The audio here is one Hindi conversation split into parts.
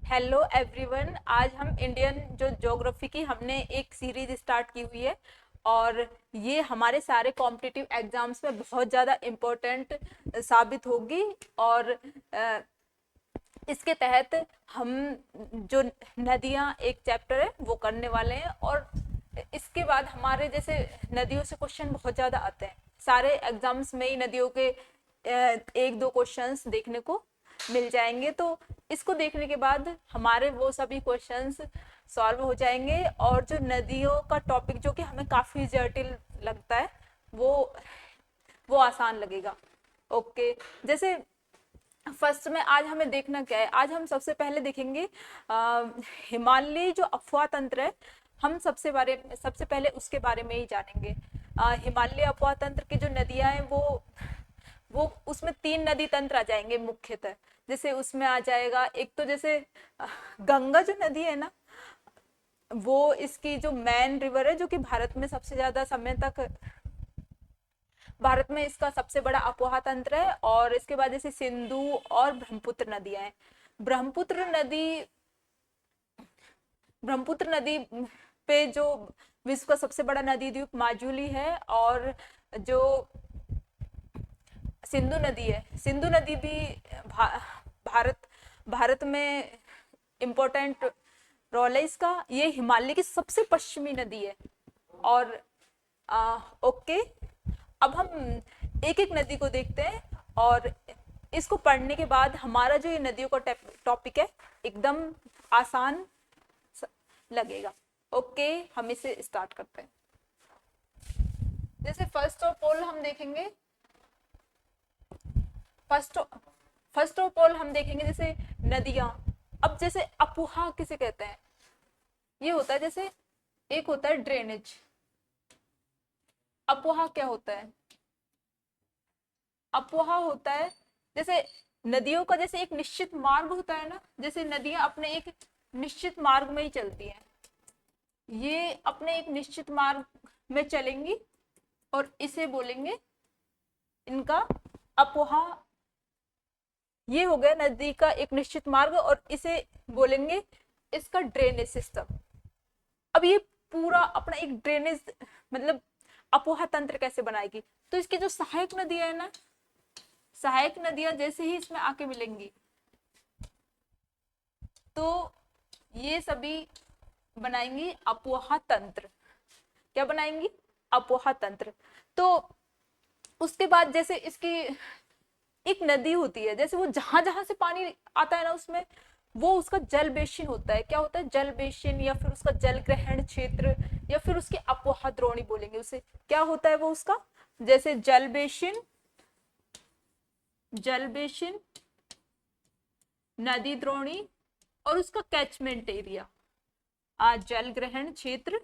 Hello everyone. आज हम इंडियन जो ज्योग्राफी की हमने एक सीरीज स्टार्ट की हुई है और ये हमारे सारे कॉम्पिटिटिव एग्जाम्स में बहुत ज़्यादा इम्पोर्टेंट साबित होगी। और अ, इसके तहत हम जो नदियाँ एक चैप्टर है वो करने वाले हैं। और इसके बाद हमारे जैसे नदियों से क्वेश्चन बहुत ज़्यादा आते हैं, सारे एग्जाम्स में ही नदियों के एक दो क्वेश्चंस देखने को मिल जाएंगे। तो इसको देखने के बाद हमारे वो सभी क्वेश्चंस सॉल्व हो जाएंगे और जो नदियों का टॉपिक जो कि हमें काफ़ी जटिल लगता है वो आसान लगेगा। ओके, जैसे फर्स्ट में आज हमें देखना क्या है। आज हम सबसे पहले देखेंगे हिमालयी जो अफवाह तंत्र है, हम सबसे पहले उसके बारे में ही जानेंगे। हिमालय अफवाह तंत्र की जो नदियां हैं वो उसमें तीन नदी तंत्र आ जाएंगे मुख्यतः। जैसे उसमें आ जाएगा एक तो जैसे गंगा जो नदी है ना, वो इसकी जो मेन रिवर है जो कि भारत में इसका सबसे बड़ा अपोहा तंत्र है। और इसके बाद जैसे सिंधु और ब्रह्मपुत्र नदियां हैं। ब्रह्मपुत्र नदी ब्रह्मपुत्र नदी पे जो विश्व का सबसे बड़ा नदी द्वीप माजुली है। और जो सिंधु नदी है, सिंधु नदी भी भा, भारत भारत में इम्पोर्टेंट रोल है इसका। ये हिमालय की सबसे पश्चिमी नदी है। और ओके, अब हम एक एक नदी को देखते हैं और इसको पढ़ने के बाद हमारा जो ये नदियों का टॉपिक है एकदम आसान लगेगा। ओके, हम इसे स्टार्ट करते हैं। जैसे फर्स्ट ऑफ ऑल हम देखेंगे फर्स्ट फर्स्ट ऑफ ऑल हम देखेंगे जैसे नदियां। अब जैसे अपुहा किसे कहते हैं, ये होता है जैसे एक होता है ड्रेनेज। अपुहा क्या होता है? अपोहा होता है जैसे नदियों का जैसे एक निश्चित मार्ग होता है ना, जैसे नदियां अपने एक निश्चित मार्ग में ही चलती हैं, ये अपने एक निश्चित मार्ग में चलेंगी और इसे बोलेंगे इनका अपोहा। ये हो गया नदी का एक निश्चित मार्ग और इसे बोलेंगे इसका ड्रेनेज सिस्टम। अब ये पूरा अपना एक ड्रेनेज मतलब अपोहा तंत्र कैसे बनाएगी, तो इसकी जो सहायक नदी है ना, सहायक नदियां जैसे ही इसमें आके मिलेंगी तो ये सभी बनाएंगी अपोहा तंत्र। क्या बनाएंगी? अपोहा तंत्र। तो उसके बाद जैसे इसकी एक नदी होती है, जैसे वो जहां जहां से पानी आता है ना उसमें वो उसका जल बेसिन होता है। क्या होता है? जल बेसिन, या फिर उसका जल ग्रहण क्षेत्र, या फिर उसके अपोहा द्रोणी बोलेंगे उसे। क्या होता है वो उसका? जैसे जल बेसिन, नदी द्रोणी और उसका कैचमेंट एरिया, जल ग्रहण क्षेत्र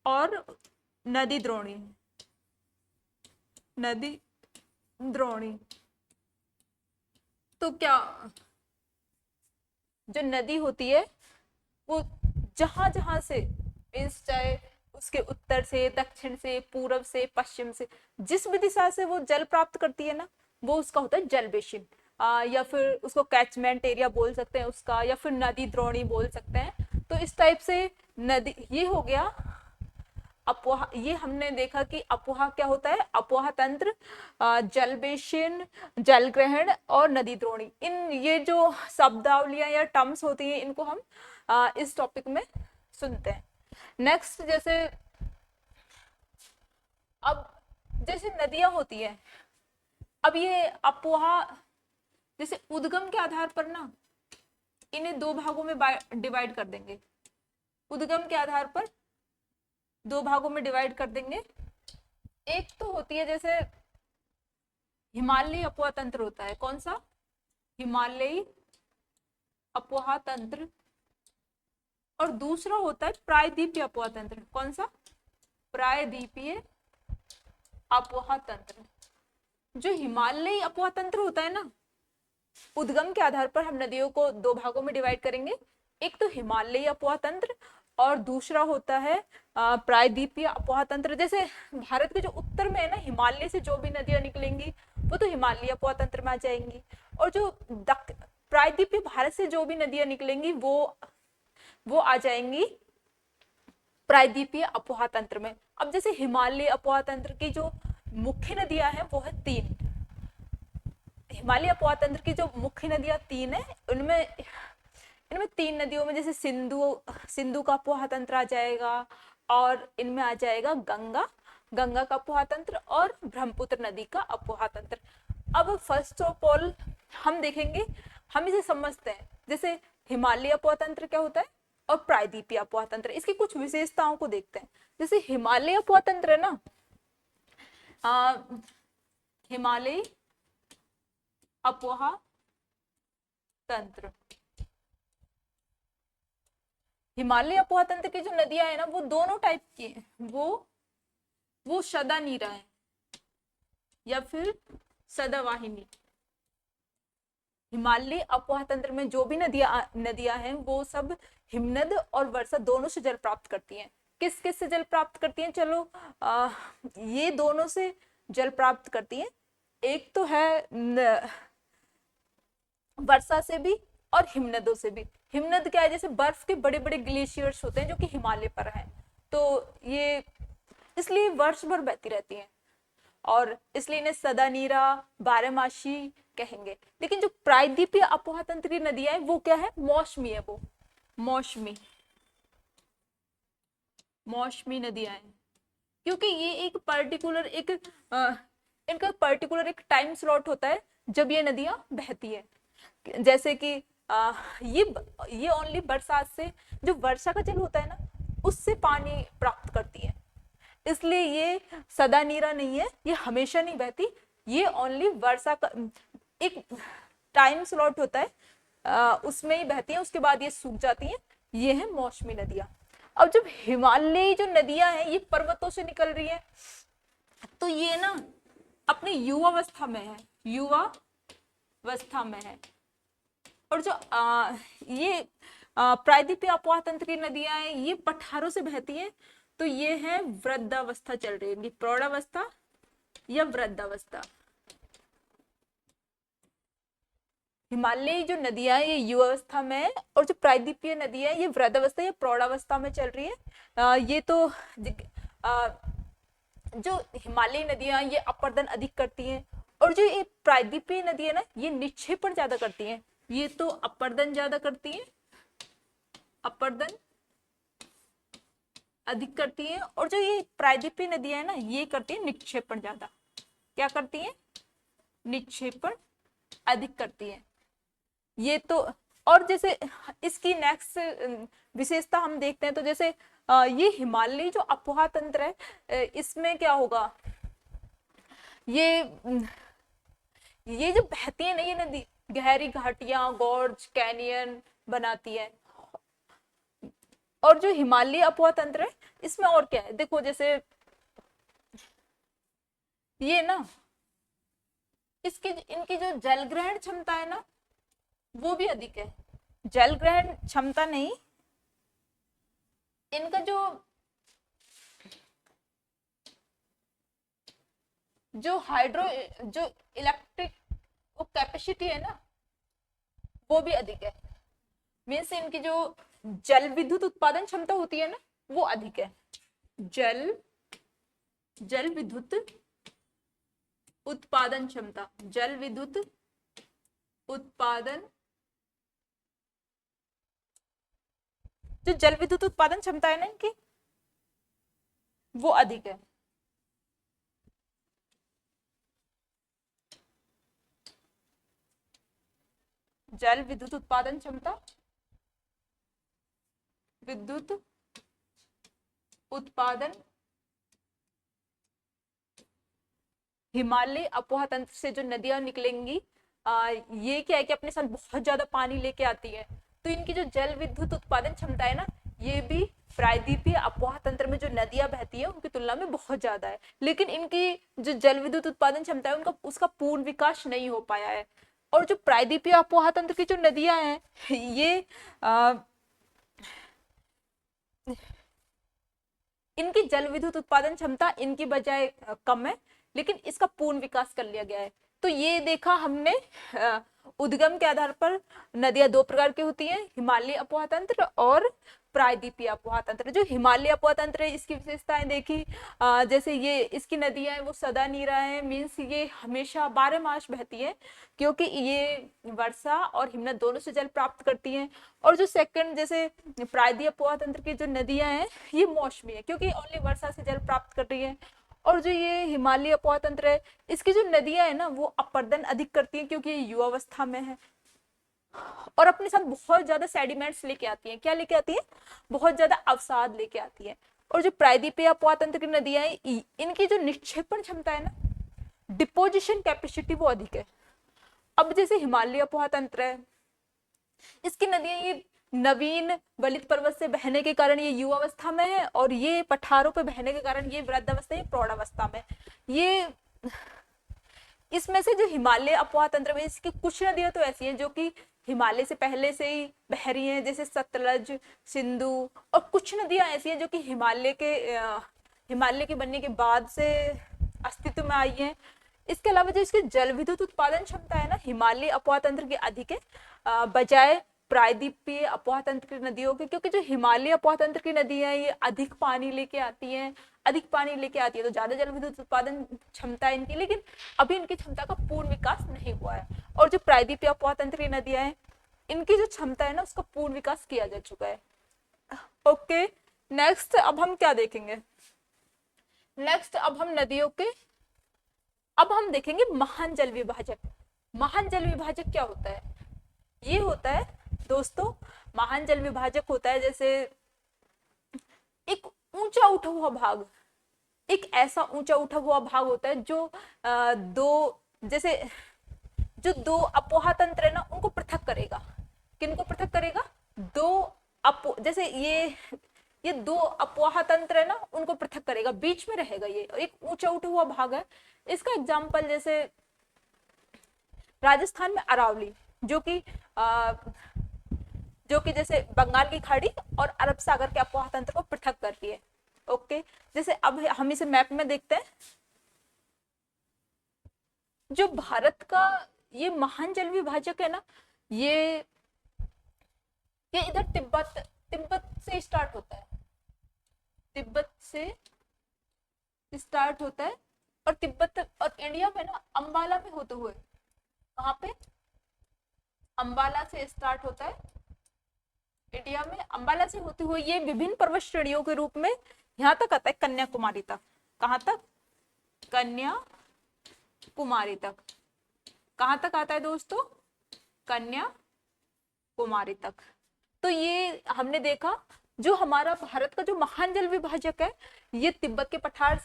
और नदी द्रोणी। नदी द्रोणी तो क्या, जो नदी होती है वो जहां जहां से मीन्स चाहे उसके उत्तर से, दक्षिण से, पूर्व से, पश्चिम से, जिस भी दिशा से वो जल प्राप्त करती है ना, वो उसका होता है जल बेसिन। या फिर उसको कैचमेंट एरिया बोल सकते हैं उसका, या फिर नदी द्रोणी बोल सकते हैं। तो इस टाइप से नदी, ये हो गया अपोहा। ये हमने देखा कि अपोहा क्या होता है। अपोहा तंत्र, जल बेसिन, जल ग्रहण और नदी द्रोणी, इन ये जो शब्दावलियां या टर्म्स होती हैं इनको हम इस टॉपिक में सुनते हैं। नेक्स्ट जैसे अब जैसे नदियां होती है, अब ये अपोहा जैसे उद्गम के आधार पर ना इन्हें दो भागों में डिवाइड कर देंगे। उद्गम के आधार पर दो भागों में डिवाइड कर देंगे। एक तो होती है जैसे हिमालयी अपोहा तंत्र होता है। कौन सा? हिमालयी अपोहा तंत्र। और दूसरा होता है प्रायद्वीपीय अपोहा तंत्र। कौन सा? प्रायद्वीपीय अपोहा तंत्र। जो हिमालयी अपोहा तंत्र होता है ना, उद्गम के आधार पर हम नदियों को दो भागों में डिवाइड करेंगे। एक तो हिमालयी अपोहा तंत्र और दूसरा होता है प्रायद्वीपीय अपोहा तंत्र। जैसे भारत के जो उत्तर में है ना, हिमालय से जो भी नदियां निकलेंगी वो तो हिमालयी अपोहा तंत्र में आ जाएंगी। और जो प्रायद्वीपीय भारत से जो भी नदियां निकलेंगी वो आ जाएंगी प्रायद्वीपीय अपोहा तंत्र में। अब जैसे हिमालय अपोहा तंत्र की जो मुख्य नदियां हैं वो है 3। हिमालय अपोहा तंत्र की जो मुख्य नदियां 3 है, उनमें इनमें 3 नदियों में जैसे सिंधु का अपोहा तंत्र आ जाएगा, और इनमें आ जाएगा गंगा का अपोहा तंत्र और ब्रह्मपुत्र नदी का अपोहा तंत्र। अब फर्स्ट ऑफ ऑल हम देखेंगे, हम इसे समझते हैं, जैसे हिमालय अपोहा तंत्र क्या होता है और प्रायद्वीपीय अपोहा तंत्र, इसकी कुछ विशेषताओं को देखते हैं। जैसे हिमालय अपोहा तंत्र है ना, हिमालय अपोहा तंत्र, हिमालय अपोहा तंत्र की जो नदियां है ना वो दोनों टाइप की है, वो सदानीरा है या फिर सदावाहिनी। हिमालय अपोहा तंत्र में जो भी नदियां हैं वो सब हिमनद और वर्षा दोनों से जल प्राप्त करती हैं। किस किस से जल प्राप्त करती हैं, चलो ये दोनों से जल प्राप्त करती हैं। एक तो है वर्षा से भी और हिमनदों से भी। हिमनद क्या है, जैसे बर्फ के बड़े बड़े ग्लेशियर्स होते हैं जो कि हिमालय पर हैं, तो ये इसलिए वर्ष भर बहती रहती हैं और इसलिए इन्हें सदानीरा बारहमासी कहेंगे। लेकिन जो प्रायद्वीपीय अपोहा तंत्र की नदियां है वो क्या है, मौसमी है, वो मौसमी नदियां हैं, क्योंकि ये एक पर्टिकुलर इनका पर्टिकुलर एक टाइम स्लॉट होता है जब ये नदियां बहती है। जैसे कि ये ओनली बरसात से, जो वर्षा का जल होता है ना उससे पानी प्राप्त करती है, इसलिए ये सदानीरा नहीं है, ये हमेशा नहीं बहती, ये ओनली वर्षा का एक टाइम स्लॉट होता है, उसमें ही बहती है, उसके बाद ये सूख जाती हैं। ये है मौसमी नदियां। अब जब हिमालयी जो नदियां हैं ये पर्वतों से निकल रही है, तो ये ना अपनी युवावस्था में है, और जो ये प्रायद्वीपीय अपोहा तंत्र की नदियां हैं ये पठारों से बहती हैं, तो ये है वृद्धावस्था चल रही है, प्रौढ़ावस्था या वृद्धावस्था। हिमालयी जो नदियां हैं ये युवावस्था में है, और जो प्रायद्वीपीय नदियां हैं ये वृद्धावस्था या प्रौढ़ावस्था में चल रही है। ये तो जो हिमालयी नदियां ये अपर्दन अधिक करती हैं, और जो ये प्रायद्वीपीय नदी है ना ये निक्षेपण ज्यादा करती हैं। ये तो अपर्दन ज्यादा करती हैं, अपर्दन अधिक करती हैं, और जो ये प्रायद्वीपीय नदियां है ना ये करती है निक्षेपण ज्यादा। क्या करती है, निक्षेपण अधिक करती है। ये तो, और जैसे इसकी नेक्स्ट विशेषता हम देखते हैं, तो जैसे ये हिमालयी जो अपोहा तंत्र है इसमें क्या होगा, ये जो बहती है ना ये नदी गहरी घाटियां, गॉर्ज, कैनियन बनाती है। और जो हिमालयी अपोहा तंत्र है इसमें और क्या है, देखो जैसे ये ना इनकी जो जल ग्रहण क्षमता है ना वो भी अधिक है। जल ग्रहण क्षमता नहीं, इनका जो इलेक्ट्रिक कैपेसिटी है ना वो भी अधिक है। मीन्स इनकी जो जल विद्युत उत्पादन क्षमता होती है ना वो अधिक है। जल विद्युत उत्पादन क्षमता, जल विद्युत उत्पादन, जो जल विद्युत उत्पादन क्षमता है ना इनकी वो अधिक है। जल विद्युत उत्पादन क्षमता, विद्युत उत्पादन हिमालय अपोहा तंत्र से जो नदियां निकलेंगी ये क्या है कि अपने साथ बहुत ज्यादा पानी लेके आती है, तो इनकी जो जल विद्युत उत्पादन क्षमता है ना ये भी प्रायद्वीपीय अपोहा तंत्र में जो नदियां बहती है उनकी तुलना में बहुत ज्यादा है। लेकिन इनकी जो जल विद्युत उत्पादन क्षमता है उसका पूर्ण विकास नहीं हो पाया है। और जो प्रायद्वीपीय अपोहा तंत्र की जो नदियां हैं ये इनकी जल विद्युत उत्पादन क्षमता इनकी बजाय कम है, लेकिन इसका पूर्ण विकास कर लिया गया है। तो ये देखा हमने उद्गम के आधार पर नदियां दो प्रकार की होती हैं, हिमालयी अपोहा तंत्र और प्रायद्वीपीय अपोहा तंत्र। जो हिमालयी अपोहा तंत्र है इसकी विशेषताएं देखी, जैसे ये इसकी नदियां हैं वो सदा नीरा है, मीन्स ये हमेशा 12 मास बहती है, क्योंकि ये वर्षा और हिमनद दोनों से जल प्राप्त करती हैं। और जो सेकंड जैसे प्रायद्वीपीय अपोहा तंत्र की जो नदियां हैं ये मौसमी है, क्योंकि ओनली वर्षा से जल प्राप्त कर रही है। और जो ये हिमालयी अपोहा तंत्र है इसकी जो नदियां है ना वो अपरदन अधिक करती हैं, क्योंकि ये युवावस्था में है और अपने साथ बहुत ज्यादा सेडिमेंट्स लेके आती हैं। क्या लेके आती है? बहुत ज्यादा अवसाद लेके आती है। और जो प्रायद्वीपीय अपोहा तंत्र की नदियां हैं इनकी जो निक्षेपण क्षमता है ना, डिपोजिशन कैपेसिटी, वो अधिक है। अब जैसे हिमालयी अपोहा तंत्र है इसकी नदियां ये नवीन वलित पर्वत से बहने के कारण ये युवावस्था में है, और ये पठारों पे बहने के कारण ये वृद्धावस्था, ये प्रौढ़ावस्था में। ये इसमें से जो हिमालय अपोहा तंत्र में इसकी कुछ नदियां तो ऐसी हैं जो कि हिमालय से पहले से ही बह रही हैं, जैसे सतलज, सिंधु, और कुछ नदियां ऐसी हैं जो कि हिमालय के बनने के बाद से अस्तित्व में आई हैं। इसके अलावा जो इसकी जल विद्युत उत्पादन क्षमता है ना, हिमालयी अपोहा तंत्र की अधिक है बजाय प्रायद्वीपीय अपोहा तंत्र की नदियों के, क्योंकि जो हिमालयी अपोहा तंत्र की नदियां ये अधिक पानी लेके आती हैं, तो ज्यादा जल विद्युत उत्पादन क्षमता है इनकी, लेकिन अभी इनकी क्षमता का पूर्ण विकास नहीं हुआ है। और जो प्रायद्वीपीय अपोहा तंत्र की नदियां हैं इनकी जो क्षमता है ना उसका पूर्ण विकास किया जा चुका है। ओके, नेक्स्ट अब हम क्या देखेंगे? नेक्स्ट अब हम नदियों के अब हम देखेंगे महान जल विभाजक। महान जल विभाजक क्या होता है? ये होता है दोस्तों, महान जल विभाजक होता है जैसे एक ऊंचा उठा हुआ भाग, एक ऐसा ऊंचा उठा हुआ भाग होता है जो जो दो अपोहा तंत्र है ना उनको पृथक करेगा। किनको पृथक करेगा? जैसे ये दो अपोहा तंत्र है ना उनको पृथक करेगा, बीच में रहेगा ये, और एक ऊंचा उठा हुआ भाग है। इसका एग्जाम्पल जैसे राजस्थान में अरावली, जो कि जैसे बंगाल की खाड़ी और अरब सागर के अपोहा तंत्र को पृथक करती है। ओके, जैसे अब हम इसे मैप में देखते हैं। जो भारत का ये महान जल विभाजक है ना, ये इधर तिब्बत से स्टार्ट होता है, तिब्बत से स्टार्ट होता है, और तिब्बत और इंडिया में ना अंबाला में होते हुए, कहाँ पे? अंबाला से स्टार्ट होता है इंडिया में, अंबाला से होते हुए ये विभिन्न पर्वत श्रेणियों के रूप में यहाँ तक आता है, कन्याकुमारी तक। कहाँ तक? कन्याकुमारी तक। कहाँ तक आता है दोस्तों? कन्याकुमारी तक। तो ये हमने देखा जो हमारा भारत का जो महान जल विभाजक है ये तिब्बत के पठार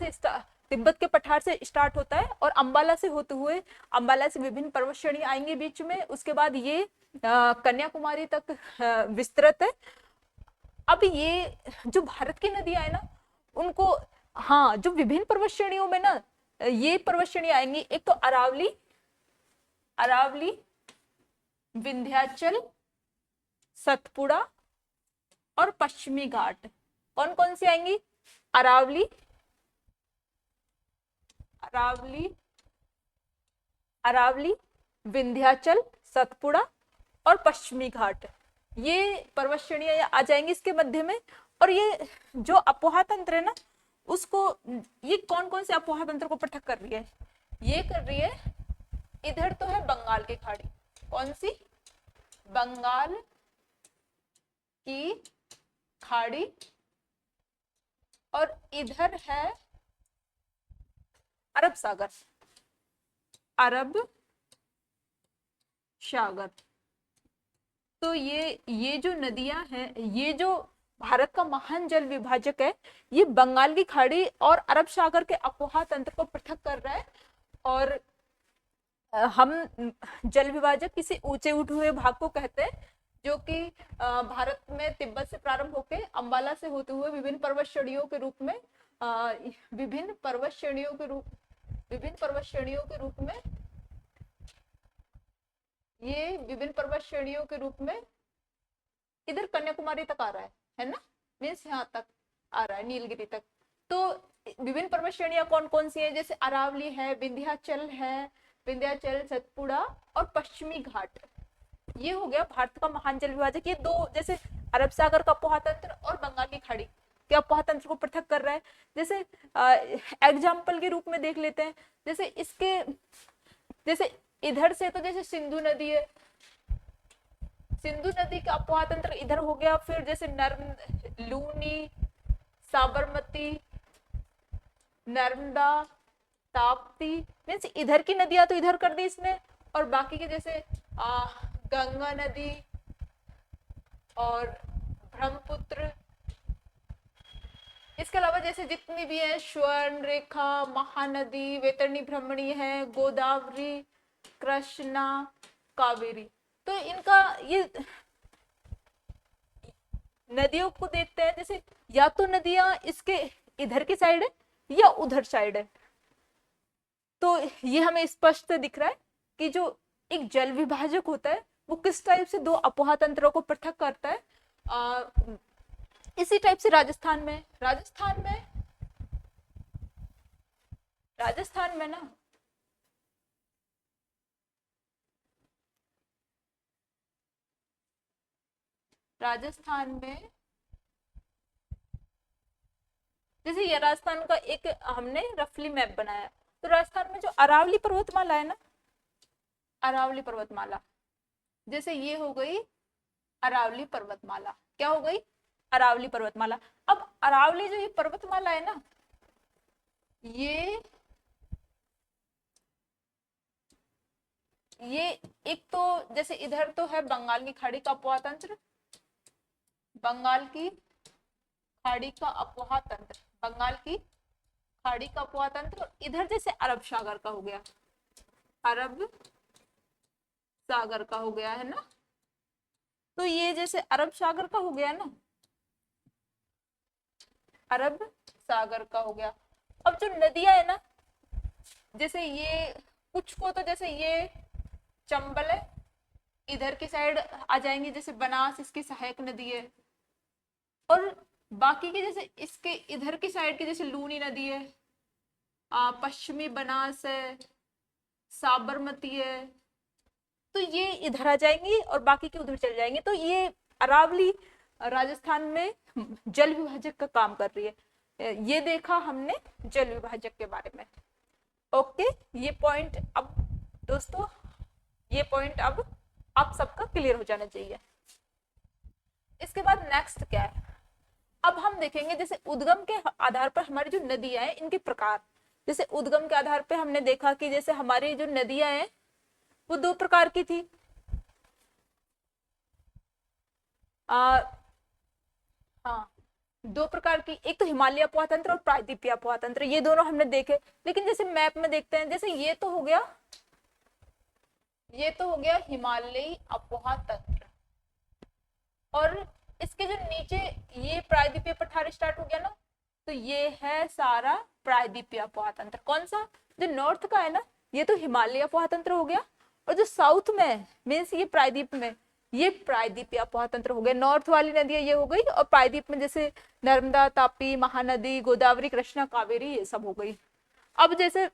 से स्टार्ट होता है, और अंबाला से होते हुए, अंबाला से विभिन्न पर्वत श्रेणी आएंगे बीच में, उसके बाद ये कन्याकुमारी तक विस्तृत है। अब ये जो भारत की नदियां है ना उनको, हाँ, जो विभिन्न पर्वत श्रेणियों में ना ये पर्वत श्रेणी आएंगी, एक तो अरावली, विंध्याचल, सतपुड़ा और पश्चिमी घाट। कौन कौन सी आएंगी? अरावली, विंध्याचल, सतपुड़ा और पश्चिमी घाट, ये पर्वत श्रेणियां आ जाएंगी इसके मध्य में। और ये जो अपोहा तंत्र है ना उसको, ये कौन कौन से अपोहा तंत्र को पृथक कर रही है? ये कर रही है, इधर तो है बंगाल की खाड़ी, कौन सी? बंगाल की खाड़ी, और इधर है अरब सागर, तो ये जो नदियां हैं, ये जो भारत का महान जल विभाजक है, ये बंगाल की खाड़ी और अरब सागर के अपोहा तंत्र को पृथक कर रहा है। और हम जल विभाजक किसी ऊंचे उठे हुए भाग को कहते हैं जो कि भारत में तिब्बत से प्रारंभ होकर अंबाला से होते हुए विभिन्न पर्वत श्रेणियों के रूप में इधर कन्याकुमारी तक आ रहा है ना, मीन्स यहाँ तक आ रहा है, नीलगिरी तक। तो विभिन्न पर्वत श्रेणियां कौन कौन सी है? जैसे अरावली है, विंध्याचल है, विंध्याचल, सतपुड़ा और पश्चिमी घाट। ये हो गया भारत का महान जल विभाजक। ये दो, जैसे अरब सागर का अपोहा और बंगाल की खाड़ी के अपोहा को पृथक कर रहा है। जैसे एग्जाम्पल के रूप में देख लेते हैं, जैसे इसके, जैसे इधर से तो जैसे सिंधु नदी है, सिंधु नदी का अपोहा तंत्र इधर हो गया, फिर जैसे लूनी, साबरमती, नर्मदा, ताप्ती, मीन्स इधर की नदियां तो इधर कर दी इसने, और बाकी के जैसे गंगा नदी और ब्रह्मपुत्र, इसके अलावा जैसे जितनी भी है स्वर्ण रेखा, महानदी, वैतरणी ब्रह्मणी है, गोदावरी, कृष्णा, कावेरी। तो इनका ये नदियों को देखते हैं, जैसे या तो नदियां इसके इधर की साइड है या उधर साइड है। तो ये हमें स्पष्ट दिख रहा है कि जो एक जल विभाजक होता है वो किस टाइप से दो अपोहा तंत्रों को पृथक करता है। इसी टाइप से राजस्थान में ना राजस्थान में जैसे ये राजस्थान का एक हमने रफली मैप बनाया, तो राजस्थान में जो अरावली पर्वतमाला है ना, अरावली पर्वतमाला, जैसे ये हो गई अरावली पर्वतमाला, क्या हो गई अरावली पर्वतमाला। अब अरावली जो ये पर्वतमाला है ना, ये एक तो जैसे इधर तो है बंगाल की खाड़ी का अपोहा तंत्र, बंगाल की खाड़ी का अपोहा तंत्र, बंगाल की खाड़ी का अपोहा तंत्र, और इधर जैसे अरब सागर का हो गया, अरब सागर का हो गया है ना। तो ये जैसे अरब सागर का हो गया ना, अरब सागर का हो गया। अब जो नदियां है ना, जैसे ये कुछ को तो जैसे ये चंबल है, इधर की साइड आ जाएंगे, जैसे बनास इसकी सहायक नदी है, और बाकी के जैसे इसके इधर की साइड की जैसे लूनी नदी है, पश्चिमी बनास है, साबरमती है, तो ये इधर आ जाएंगी और बाकी के उधर चल जाएंगे। तो ये अरावली राजस्थान में जल विभाजक का काम कर रही है। ये देखा हमने जल विभाजक के बारे में। ओके, ये पॉइंट अब दोस्तों, ये पॉइंट अब आप सबका क्लियर हो जाना चाहिए। इसके बाद नेक्स्ट क्या है, अब हम देखेंगे जैसे उद्गम के आधार पर हमारी जो नदियां हैं इनके प्रकार। जैसे उद्गम के आधार पर हमने देखा कि जैसे हमारी जो नदियां हैं वो दो प्रकार की थी। हाँ, दो प्रकार की, एक तो हिमालय अपोहा तंत्र और प्रायद्वीपीय अपोहा तंत्र, ये दोनों हमने देखे। लेकिन जैसे मैप में देखते हैं, जैसे ये तो हो गया हिमालयी अपोहा तंत्र, और इसके जो नीचे ये प्रायद्वीपीय पठार स्टार्ट हो गया ना, तो ये है सारा प्रायद्वीपीय अपोहा तंत्र। कौन सा, जो नॉर्थ का है ना, ये तो हिमालय अपोहा तंत्र हो गया, और जो साउथ में मीन्स ये प्रायद्वीप में, ये प्रायद्वीपीय अपोहा तंत्र हो गया। नॉर्थ वाली नदियां ये हो गई, और प्रायद्वीप में जैसे नर्मदा, तापी, महानदी, गोदावरी, कृष्णा, कावेरी, ये सब हो गई। अब जैसे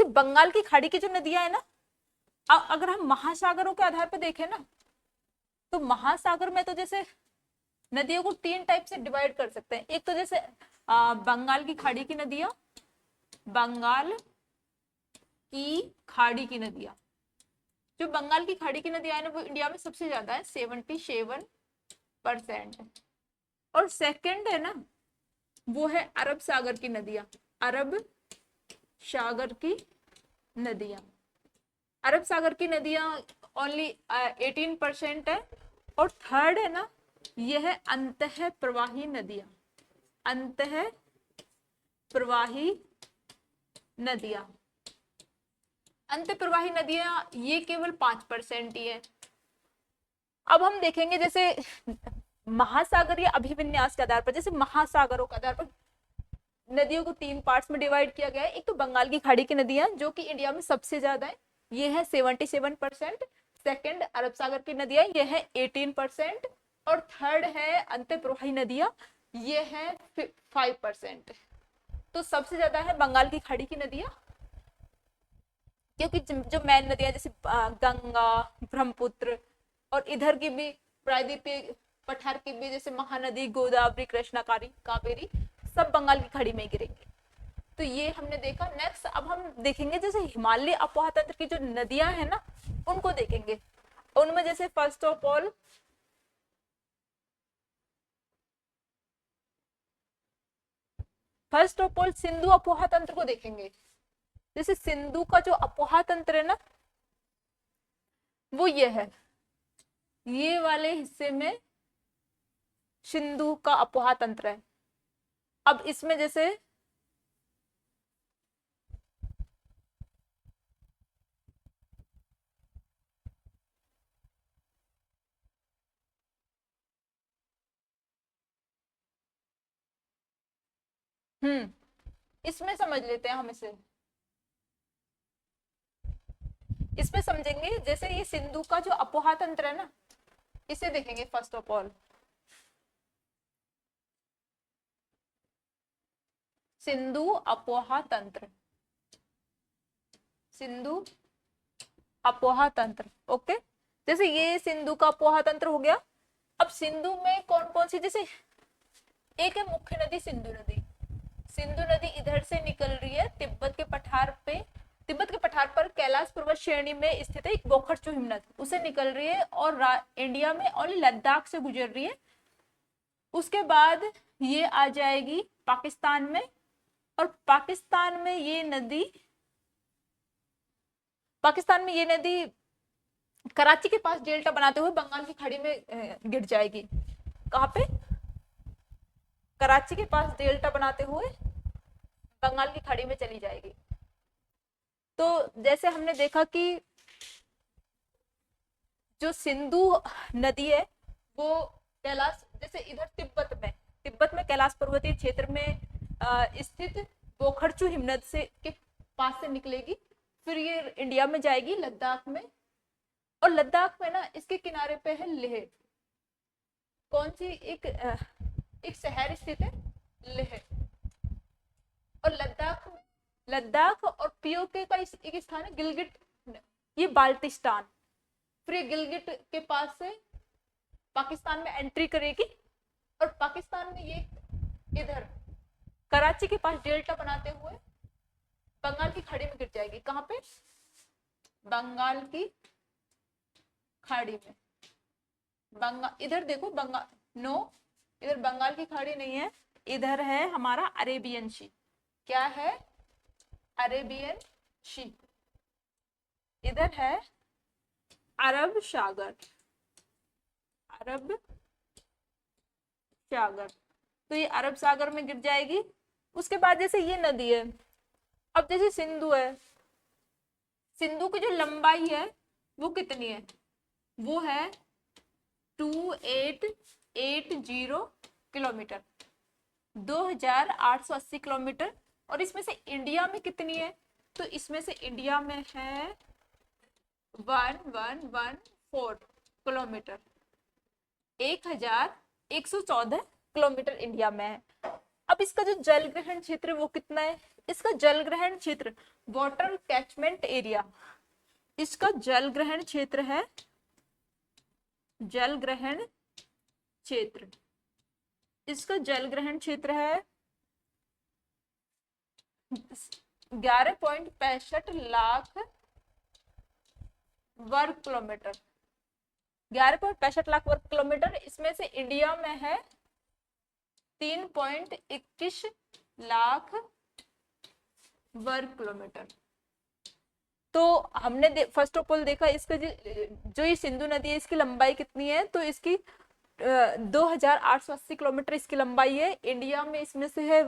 बंगाल की खाड़ी की जो नदियां है ना, अगर हम महासागरों के आधार पर देखें ना, तो महासागर में तो जैसे नदियों को तीन टाइप से डिवाइड कर सकते हैं। एक तो जैसे बंगाल की खाड़ी की नदियां, बंगाल की खाड़ी की नदियां, जो बंगाल की खाड़ी की नदियां है ना, वो इंडिया में सबसे ज्यादा है, 77%। और सेकंड है ना, वो है अरब सागर की नदियां, अरब सागर की नदियां, अरब सागर की नदियां ओनली 18% है। और थर्ड है ना, यह है अंतः प्रवाही नदियां, अंतः प्रवाही नदियां, अंत प्रवाही नदियां ये केवल 5% ही है। अब हम देखेंगे जैसे महासागरीय अभिविन्यास के आधार पर, जैसे महासागरों के आधार पर नदियों को तीन पार्ट्स में डिवाइड किया गया है। एक तो बंगाल की खाड़ी की नदियां, जो कि इंडिया में सबसे ज्यादा है, ये है 77%। सेकंड अरब सागर की नदियां, ये है 18%। और थर्ड है अंत प्रवाही नदियां, ये है 5%। तो सबसे ज्यादा है बंगाल की खाड़ी की नदियां, क्योंकि जो मेन नदियां जैसे गंगा, ब्रह्मपुत्र, और इधर की भी प्रायद्वीपीय पठार की भी जैसे महानदी, गोदावरी, कृष्णा, कावेरी, सब बंगाल की खाड़ी में गिरेंगे। तो ये हमने देखा। नेक्स्ट अब हम देखेंगे जैसे हिमालय अपोहा तंत्र की जो नदियां हैं ना, उनको देखेंगे। उनमें जैसे फर्स्ट ऑफ ऑल सिंधु अपोहा तंत्र को देखेंगे। जैसे सिंधु का जो अपोहा तंत्र है ना, वो ये है, ये वाले हिस्से में सिंधु का अपोहा तंत्र है। अब इसमें जैसे इसमें समझ लेते हैं हम इसे। इसमें समझेंगे जैसे ये सिंधु का जो अपोहा तंत्र है ना, इसे देखेंगे फर्स्ट ऑफ ऑल। सिंधु अपोहा तंत्र, सिंधु अपोहा तंत्र, ओके। जैसे ये सिंधु का अपोहा तंत्र हो गया। अब सिंधु में कौन कौन सी, जैसे एक है मुख्य नदी सिंधु नदी। सिंधु नदी इधर से निकल रही है तिब्बत के पठार पे, तिब्बत के पठार पर कैलाश पर्वत श्रेणी में स्थित है एक बोखरचू हिमनद, उसे निकल रही है और इंडिया में और लद्दाख से गुजर रही है। उसके बाद ये आ जाएगी पाकिस्तान में, और पाकिस्तान में ये नदी कराची के पास डेल्टा बनाते हुए बंगाल की खाड़ी में गिर जाएगी। कहाँ पे? कराची के पास डेल्टा बनाते हुए बंगाल की खाड़ी में चली जाएगी। तो जैसे हमने देखा कि जो सिंधु नदी है वो कैलाश, जैसे इधर तिब्बत में कैलाश पर्वतीय क्षेत्र में स्थित बोखरचू हिमनद से के पास से निकलेगी, फिर ये इंडिया में जाएगी लद्दाख में, और लद्दाख में ना इसके किनारे पे है लेह। कौन सी? एक शहर स्थित है लेह। और लद्दाख और पीओके का एक स्थान है गिलगिट, ये बाल्टिस्तान। फिर ये गिलगिट के पास से पाकिस्तान में एंट्री करेगी, और पाकिस्तान में ये इधर कराची के पास डेल्टा बनाते हुए बंगाल की खाड़ी में गिर जाएगी। कहाँ पे? बंगाल की खाड़ी में। इधर देखो, इधर बंगाल की खाड़ी नहीं है, इधर है हमारा अरेबियन सी। क्या है? अरेबियन सी। इधर है अरब सागर, अरब सागर। तो ये अरब सागर में गिर जाएगी। उसके बाद जैसे ये नदी है, अब जैसे सिंधु है, सिंधु की जो लंबाई है वो कितनी है? वो है 2880 किलोमीटर, 2880 किलोमीटर। और इसमें से इंडिया में कितनी है? तो इसमें से इंडिया में है 1114 किलोमीटर, 1114 किलोमीटर इंडिया में है। अब इसका जो जल ग्रहण क्षेत्र वो कितना है? इसका जल ग्रहण क्षेत्र, वाटर कैचमेंट एरिया, इसका जल ग्रहण क्षेत्र है, जल ग्रहण क्षेत्र, इसका जल ग्रहण क्षेत्र है 11.65 लाख वर्ग किलोमीटर, 11.65 लाख वर्ग किलोमीटर। इसमें से इंडिया में है 3.21 लाख वर्ग किलोमीटर। तो हमने फर्स्ट ऑफ ऑल देखा इसका जो ये सिंधु नदी है इसकी लंबाई कितनी है, तो इसकी 2880 किलोमीटर इसकी लंबाई है। इंडिया में इसमें से है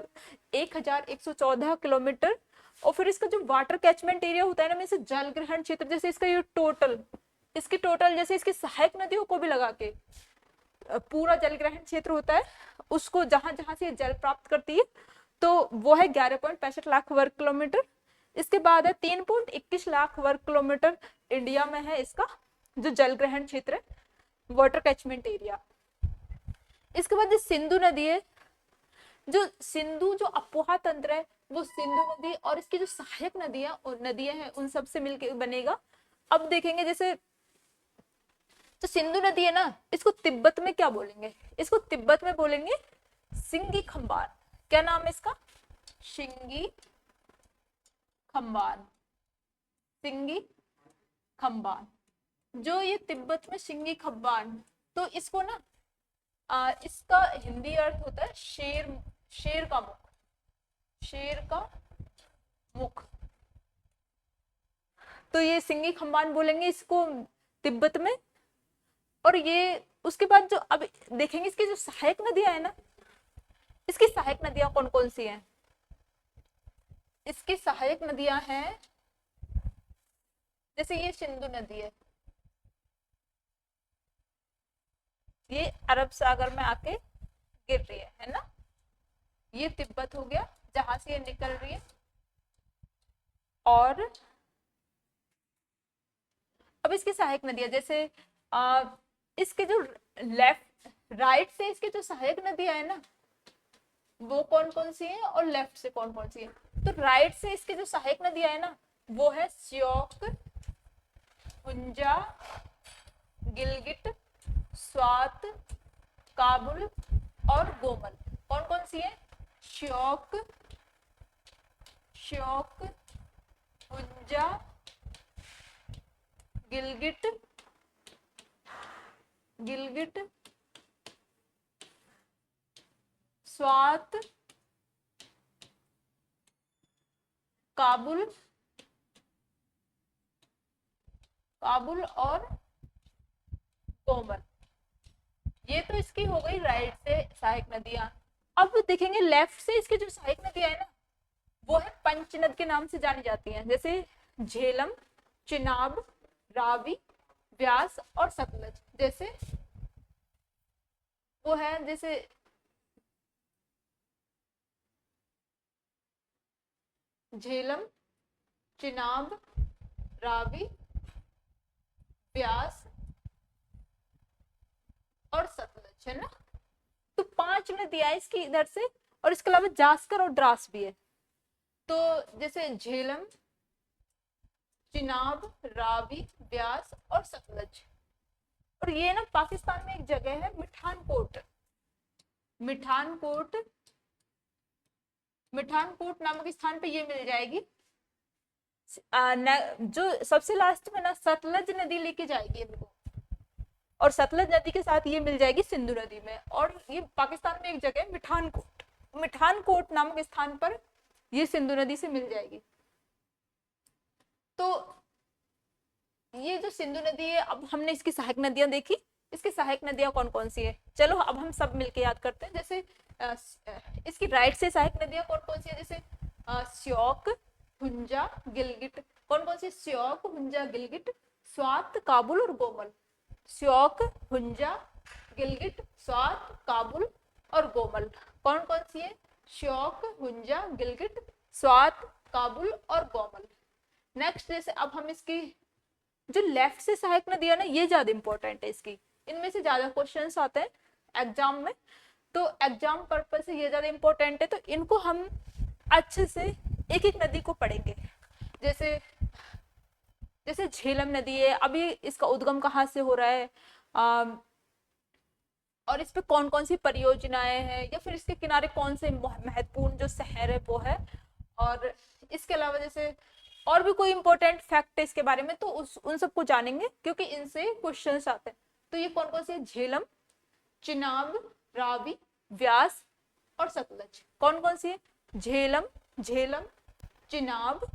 1114 किलोमीटर। और फिर इसका जो वाटर कैचमेंट एरिया होता है ना, में से जल ग्रहण क्षेत्र, जैसे इसका ये इसकी टोटल जैसे इसकी सहायक नदियों को भी लगा के पूरा जल ग्रहण क्षेत्र होता है, उसको जहां जहां से जल प्राप्त करती है, तो वो है 11.65 लाख वर्ग किलोमीटर। इसके बाद है 3.21 लाख वर्ग किलोमीटर इंडिया में है इसका जो जल ग्रहण क्षेत्र है, वाटर कैचमेंट एरिया। इसके बाद सिंधु नदी है, जो सिंधु जो अपोहा तंत्र है वो सिंधु नदी और इसकी जो सहायक नदियां और नदियां हैं उन सब से मिलके बनेगा। अब देखेंगे जैसे तो सिंधु नदी है ना, इसको तिब्बत में क्या बोलेंगे? इसको तिब्बत में बोलेंगे सिंगी खंबार। क्या नाम है इसका? सिंगी खंबार, सिंगी खंबार। जो ये तिब्बत में सिंगी खंबार, तो इसको ना इसका हिंदी अर्थ होता है शेर, शेर का मुख, शेर का मुख। तो ये सिंगी खंबान बोलेंगे इसको तिब्बत में। और ये उसके बाद जो अब देखेंगे इसकी जो सहायक नदियां है ना, इसकी सहायक नदियां कौन कौन सी हैं? इसकी सहायक नदियां हैं जैसे ये सिंधु नदी ये अरब सागर में आके गिर रही है ना। ये तिब्बत हो गया जहां से ये निकल रही है। और अब इसकी सहायक नदियां जैसे इसके जो लेफ्ट राइट से इसके जो सहायक नदियां है ना, वो कौन कौन सी है और लेफ्ट से कौन कौन सी है? तो राइट से इसके जो सहायक नदियां है ना, वो है श्योक, हुंजा, गिलगिट, स्वात, काबुल और गोमल। कौन कौन सी है? श्योक, श्योक, हुंजा, गिलगिट, गिलगिट, स्वात, काबुल, काबुल और कोमल। ये तो इसकी हो गई राइट से सहायक नदियां। अब देखेंगे लेफ्ट से इसकी जो सहायक नदियां है ना, वो है पंचनद के नाम से जानी जाती हैं, जैसे झेलम, चिनाब, रावी, व्यास और सतलज। जैसे वो है जैसे झेलम, चिनाब, रावी, व्यास और सतलज है ना। तो 5 नदियां इसकी इधर से, और इसके अलावा जास्कर और द्रास भी है। तो जैसे झेलम, चिनाब, रावी, व्यास और सतलज। और ये ना पाकिस्तान में एक जगह है मिठानकोट, मिठानकोट, मिठानकोट नामक स्थान पे ये मिल जाएगी। जो सबसे लास्ट में ना सतलज नदी लेके जाएगी इनको, और सतलज नदी के साथ ये मिल जाएगी सिंधु नदी में। और ये पाकिस्तान में एक जगह मिठानकोट, मिठानकोट नामक स्थान पर ये सिंधु नदी से मिल जाएगी। तो ये जो सिंधु नदी है, अब हमने इसकी सहायक नदियां देखी। इसकी सहायक नदियां कौन कौन सी है, चलो अब हम सब मिलके याद करते हैं। जैसे इसकी राइट से सहायक नदियां कौन कौन सी है? जैसे श्योक, हुंजा, गिलगिट। कौन कौन सी? श्योक, हुंजा, गिलगिट, स्वात, काबुल और गोमल। श्योक, हुंजा, गिलगिट, स्वात, काबुल और गोमल। कौन कौन सी है? श्योक, हुंजा, गिलगिट, स्वात, काबुल और गोमल। नेक्स्ट जैसे अब हम इसकी जो लेफ्ट से सहायक नदियां ना, ये ज्यादा इंपॉर्टेंट है इसकी, इनमें से ज्यादा क्वेश्चंस आते हैं एग्जाम में, तो एग्जाम पर्पज से ये ज्यादा इंपॉर्टेंट है। तो इनको हम अच्छे से एक एक नदी को पढ़ेंगे। जैसे जैसे झेलम नदी है, अभी इसका उद्गम कहाँ से हो रहा है, और इस पे कौन कौन सी परियोजनाएं हैं, या फिर इसके किनारे कौन से महत्वपूर्ण जो शहर है वो है। और इसके अलावा जैसे और भी कोई इंपॉर्टेंट फैक्ट है इसके बारे में, तो उन सबको जानेंगे क्योंकि इनसे क्वेश्चंस आते हैं। तो ये कौन कौन से? झेलम, चिनाब, रावी, व्यास और सतलज। कौन कौन सी है? झेलम, झेलम, चिनाब,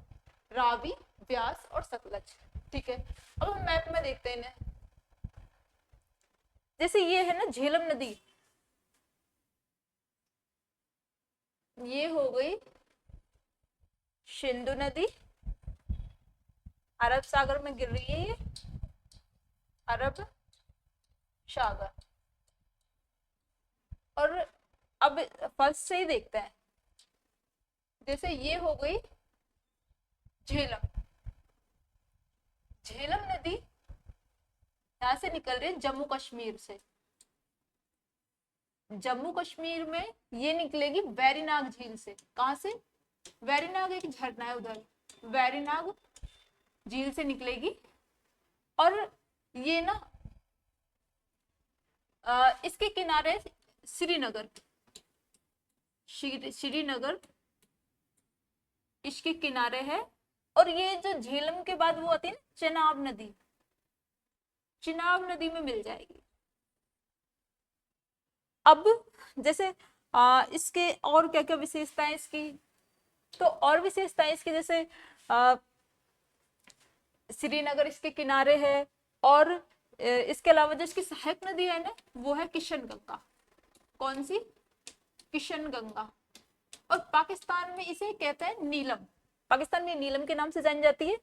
रावी, व्यास और सतलज। ठीक है, अब हम मैप में देखते हैं इन्हें। जैसे ये है ना झेलम नदी, ये हो गई सिंधु नदी, अरब सागर में गिर रही है ये, अरब सागर। और अब फर्स्ट से ही देखते हैं। जैसे ये हो गई झेलम, झेलम नदी यहां से निकल रही है जम्मू कश्मीर से। जम्मू कश्मीर में ये निकलेगी वेरीनाग झील से। कहां से? वैरीनाग एक झरना है उधर, वैरीनाग झील से निकलेगी। और ये ना इसके किनारे श्रीनगर, श्रीनगर इसके किनारे है। और ये जो झेलम के बाद वो आती है ना चेनाब नदी, चिनाब नदी में मिल जाएगी। अब जैसे इसके और क्या क्या विशेषताएं इसकी, तो और विशेषताएं इसकी जैसे श्रीनगर इसके किनारे है। और इसके अलावा जो इसकी सहायक नदी है ना वो है किशन गंगा। कौन सी? किशन गंगा। और पाकिस्तान में इसे कहते हैं नीलम, पाकिस्तान में नीलम के नाम से जानी जाती है।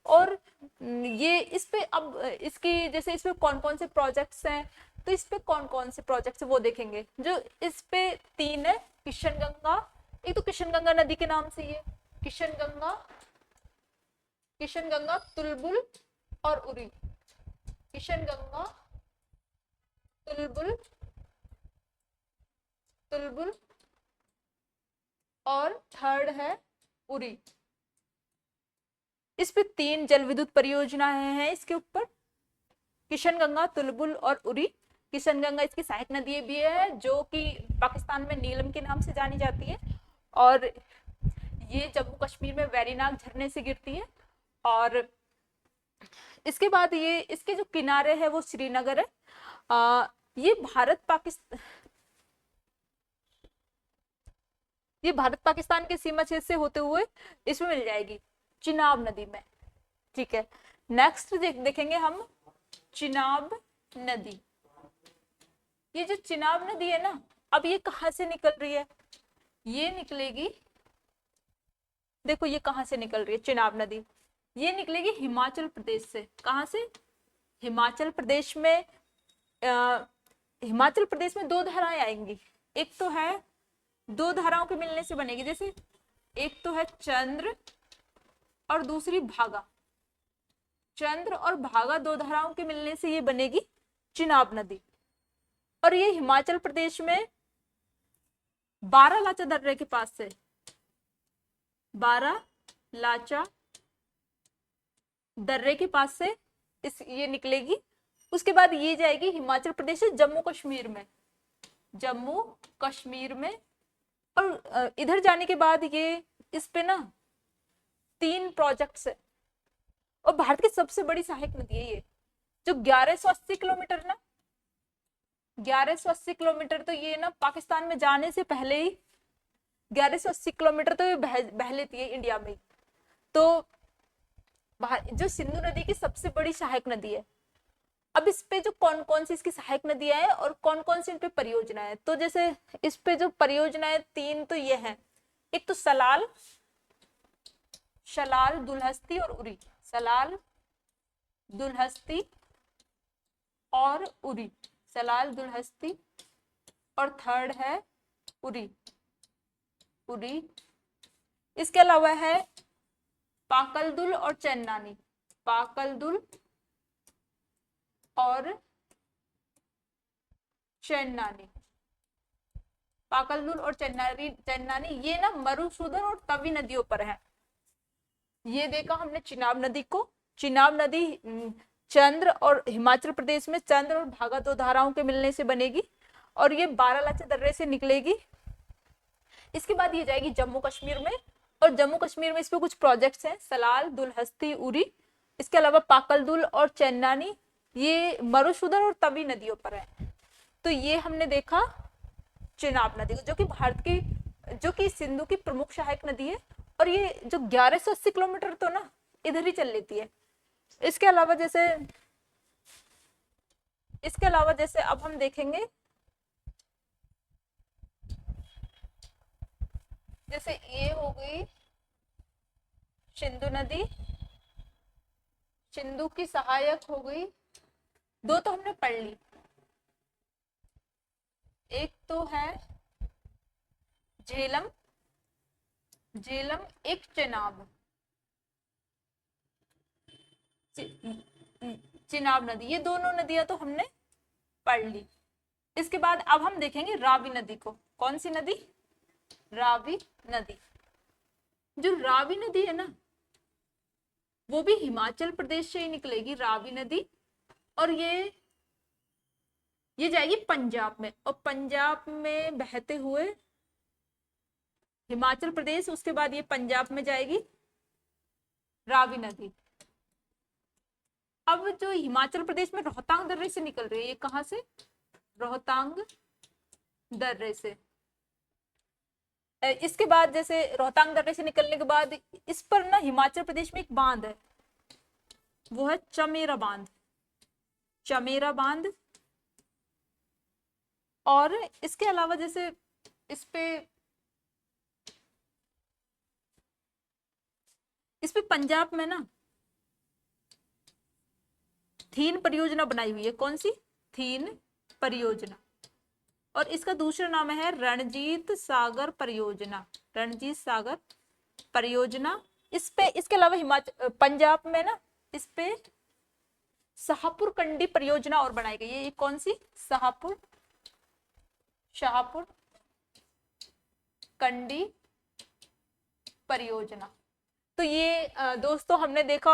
और ये इस पे अब इसकी जैसे इस पे कौन कौन से प्रोजेक्ट्स हैं, तो इस पे कौन कौन से प्रोजेक्ट्स वो देखेंगे। जो इस पे 3 है, किशन गंगा, एक तो किशन गंगा नदी के नाम से ये किशन गंगा, किशन गंगा, तुलबुल और उरी। किशन गंगा, तुलबुल, तुलबुल और थर्ड है उरी। इस पे 3 जल विद्युत परियोजनाएं हैं इसके ऊपर, किशन गंगा, तुलबुल और उरी। किशन गंगा इसकी सहायक नदी भी है जो कि पाकिस्तान में नीलम के नाम से जानी जाती है। और ये जम्मू कश्मीर में वैरीनाग झरने से गिरती है। और इसके बाद ये इसके जो किनारे है वो श्रीनगर है। ये भारत पाकिस्तान के सीमा क्षेत्र से होते हुए इसमें मिल जाएगी चिनाब नदी में। ठीक है, नेक्स्ट देखेंगे हम चिनाब नदी। ये जो चिनाब नदी है ना, अब ये कहां से निकल रही है? ये निकलेगी, देखो ये कहां से निकल रही है चिनाब नदी, ये निकलेगी हिमाचल प्रदेश से। कहां से? हिमाचल प्रदेश में। हिमाचल प्रदेश में 2 धाराएं आएंगी, एक तो है 2 धाराओं के मिलने से बनेगी, जैसे एक तो है चंद्र और दूसरी भागा। चंद्र और भागा 2 धाराओं के मिलने से ये बनेगी चिनाब नदी। और ये हिमाचल प्रदेश में बारालाचा दर्रे के पास से, बारालाचा दर्रे के पास से ये निकलेगी। उसके बाद ये जाएगी हिमाचल प्रदेश से जम्मू कश्मीर में, जम्मू कश्मीर में। और इधर जाने के बाद ये इस पे ना 3 प्रोजेक्ट्स है। और भारत की सबसे बड़ी सहायक नदी है ये, जो 1180 किलोमीटर ना, 1180 किलोमीटर, तो ये ना पाकिस्तान में जाने से पहले ही 1180 किलोमीटर तो ये बह लेती है इंडिया में। तो जो सिंधु नदी की सबसे बड़ी सहायक नदी है। अब इस पे जो कौन कौन सी इसकी सहायक नदियां हैं और कौन कौन सी इन पे परियोजनाएं हैं, तो जैसे इस पे जो परियोजनाएं 3 तो ये हैं, एक तो सलाल, शलाल, दुलहस्ती और उरी। सलाल, दुलहस्ती और उरी, सलाल, दुलहस्ती और थर्ड है उरी, उरी। इसके अलावा है पाकलदुल और चेन्नानी, पाकलदुल और चेन्नानी, पाकलदुल और चेन्नानी ये ना मरुसूदन और तवी नदियों पर है। ये देखा हमने चिनाब नदी को। चिनाब नदी चंद्र और हिमाचल प्रदेश में चंद्र और भागा 2 धाराओं के मिलने से बनेगी। और ये बारालाचा दर्रे से निकलेगी। इसके बाद ये जाएगी जम्मू कश्मीर में। और जम्मू कश्मीर में इस पे कुछ प्रोजेक्ट्स हैं, सलाल, दुलहस्ती, उरी। इसके अलावा पाकलदुल और चेन्नानी ये मरुसूदन और तवी नदियों पर है। तो ये हमने देखा चिनाब नदी को, जो कि भारत की, जो कि सिंधु की प्रमुख सहायक नदी है। और ये जो 1180 किलोमीटर तो ना इधर ही चल लेती है। इसके अलावा जैसे अब हम देखेंगे, जैसे ये हो गई सिंधु नदी, सिंधु की सहायक हो गई। 2 तो हमने पढ़ ली, एक तो है झेलम, झेलम, एक चेनाब, चिनाब नदी। ये दोनों नदियां तो हमने पढ़ ली। इसके बाद अब हम देखेंगे रावी नदी को। कौन सी नदी? रावी नदी। जो रावी नदी है ना, वो भी हिमाचल प्रदेश से ही निकलेगी, रावी नदी। और ये जाएगी पंजाब में, और पंजाब में बहते हुए हिमाचल प्रदेश, उसके बाद ये पंजाब में जाएगी रावी नदी। अब जो हिमाचल प्रदेश में रोहतांग दर्रे से निकल रही है, ये कहां से? रोहतांग दर्रे से। इसके बाद जैसे रोहतांग दर्रे से निकलने के बाद इस पर ना हिमाचल प्रदेश में एक बांध है, वो है चमेरा बांध, चमेरा बांध। और इसके अलावा जैसे इस पे पंजाब में ना थीन परियोजना बनाई हुई है। कौन सी? थीन परियोजना। और इसका दूसरा नाम है रणजीत सागर परियोजना, रणजीत सागर परियोजना। इसके अलावा हिमाचल पंजाब में ना इस पे शाहपुर कंडी परियोजना और बनाई गई है। ये कौन सी? शाहपुर कंडी परियोजना। तो ये दोस्तों हमने देखा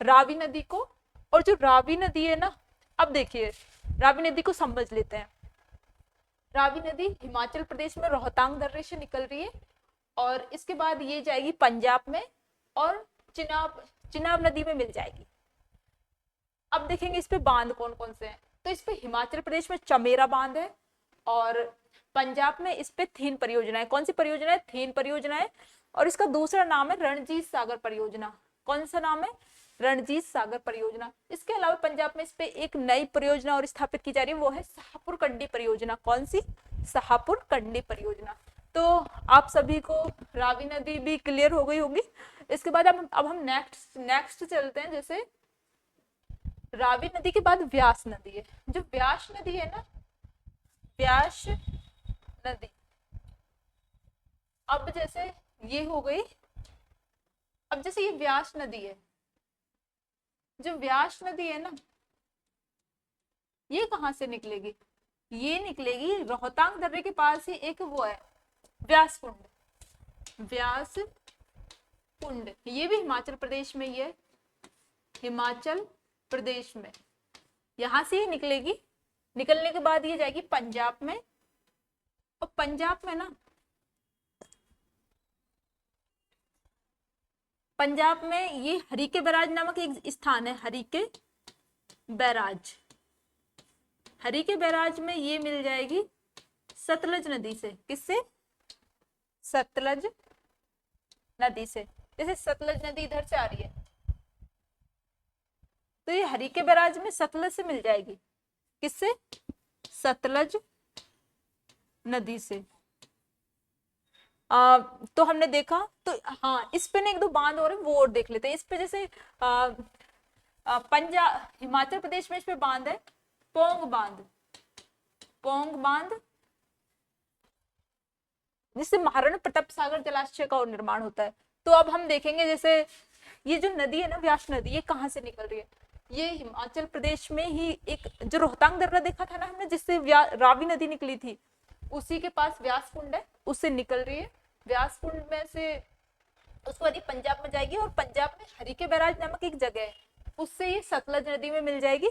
रावी नदी को। और जो रावी नदी है ना, अब देखिए रावी नदी को समझ लेते हैं। रावी नदी हिमाचल प्रदेश में रोहतांग दर्रे से निकल रही है, और इसके बाद ये जाएगी पंजाब में और चिनाब नदी में मिल जाएगी। अब देखेंगे इस पे बांध कौन कौन से हैं। तो इस पे हिमाचल प्रदेश में चमेरा बांध है, और पंजाब में इस पे थीन परियोजना है। कौन सी परियोजना है? थीन परियोजना है। और इसका दूसरा नाम है रणजीत सागर परियोजना। कौन सा नाम है? रणजीत सागर परियोजना। इसके अलावा पंजाब में इस पे एक नई परियोजना और स्थापित की जा रही है, वो है शाहपुर कंडी परियोजना। कौन सी? शाहपुर कंडी परियोजना। तो आप सभी को रावी नदी भी क्लियर हो गई होगी। इसके बाद अब हम नेक्स्ट चलते हैं। जैसे रावी नदी के बाद व्यास नदी है। जो व्यास नदी है ना, व्यास नदी, अब जैसे ये हो गई। अब जैसे ये व्यास नदी है, जो व्यास नदी है ना, ये कहां से निकलेगी? ये निकलेगी रोहतांग दर्रे के पास ही एक वो है व्यास कुंड, व्यास कुंड। ये भी हिमाचल प्रदेश में ही है, हिमाचल प्रदेश में। यहां से ही निकलेगी। निकलने के बाद ये जाएगी पंजाब में, और पंजाब में ना, पंजाब में ये हरीके बैराज नामक एक स्थान है, हरीके बैराज। हरीके बैराज में ये मिल जाएगी सतलज नदी से। किससे? सतलज नदी से। जैसे सतलज नदी इधर से आ रही है, तो ये हरीके बैराज में सतलज से मिल जाएगी। किससे? सतलज नदी से। तो हमने देखा। तो हाँ, इस पे ना एक दो बांध और है, वो और देख लेते हैं। इस पे जैसे पंजाब हिमाचल प्रदेश में इस पे बांध है पोंग बांध, पोंग बांध, जिससे महाराणा प्रताप सागर जलाशय का और निर्माण होता है। तो अब हम देखेंगे जैसे ये जो नदी है ना, व्यास नदी, ये कहाँ से निकल रही है? ये हिमाचल प्रदेश में ही एक जो रोहतांग दर्रा देखा था ना हमने, जिससे रावी नदी निकली थी, उसी के पास व्यास कुंड है, उससे निकल रही है। व्यास कुंड में से उसके बाद पंजाब में जाएगी, और पंजाब में हरीके बैराज नामक एक जगह है, उससे ये सतलज नदी में मिल जाएगी।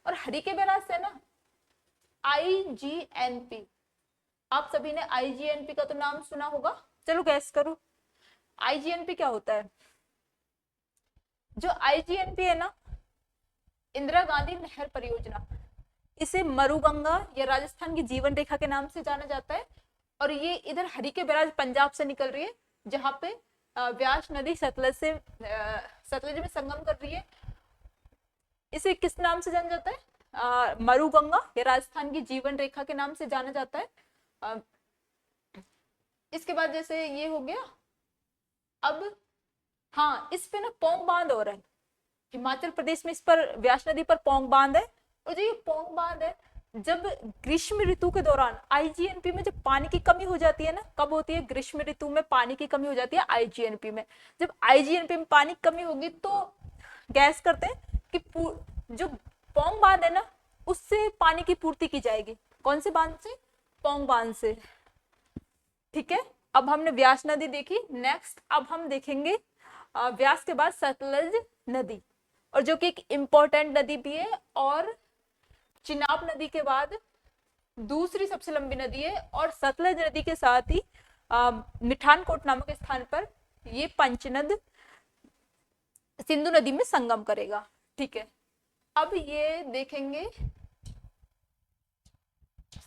और हरीके बैराज से ना IGNP, आप सभी ने IGNP का तो नाम सुना होगा। चलो गैस करो IGNP क्या होता है। जो IGNP है ना, इंदिरा गांधी नहर परियोजना, इसे मरुगंगा या राजस्थान की जीवन रेखा के नाम से जाना जाता है। और ये इधर हरीके बैराज पंजाब से निकल रही है, जहां पे व्यास नदी सतलज में संगम कर रही है। इसे किस नाम से जाना जाता है? मरुगंगा या राजस्थान की जीवन रेखा के नाम से जाना जाता है। इसके बाद जैसे ये हो गया। अब हाँ, इस पे ना पोंग बांध हो रहा है हिमाचल प्रदेश में, इस पर व्यास नदी पर पोंग बांध है। और जो ये पोंग बांध है, जब ग्रीष्म ऋतु के दौरान IGNP में जब पानी की कमी हो जाती है ना, कब होती है? ग्रीष्म ऋतु में पानी की कमी हो जाती है IGNP में। जब IGNP में पानी की कमी होगी, तो गैस करते हैं कि जो पोंग बांध है ना, उससे पानी की पूर्ति की जाएगी। कौन से बांध से? पोंग बांध से। ठीक है, अब हमने व्यास नदी देखी। नेक्स्ट अब हम देखेंगे व्यास के बाद सतलज नदी, और जो कि एक इम्पोर्टेंट नदी भी है, और चिनाब नदी के बाद दूसरी सबसे लंबी नदी है, और सतलज नदी के साथ ही मिठानकोट नामक स्थान पर ये पंचनद सिंधु नदी में संगम करेगा। ठीक है, अब ये देखेंगे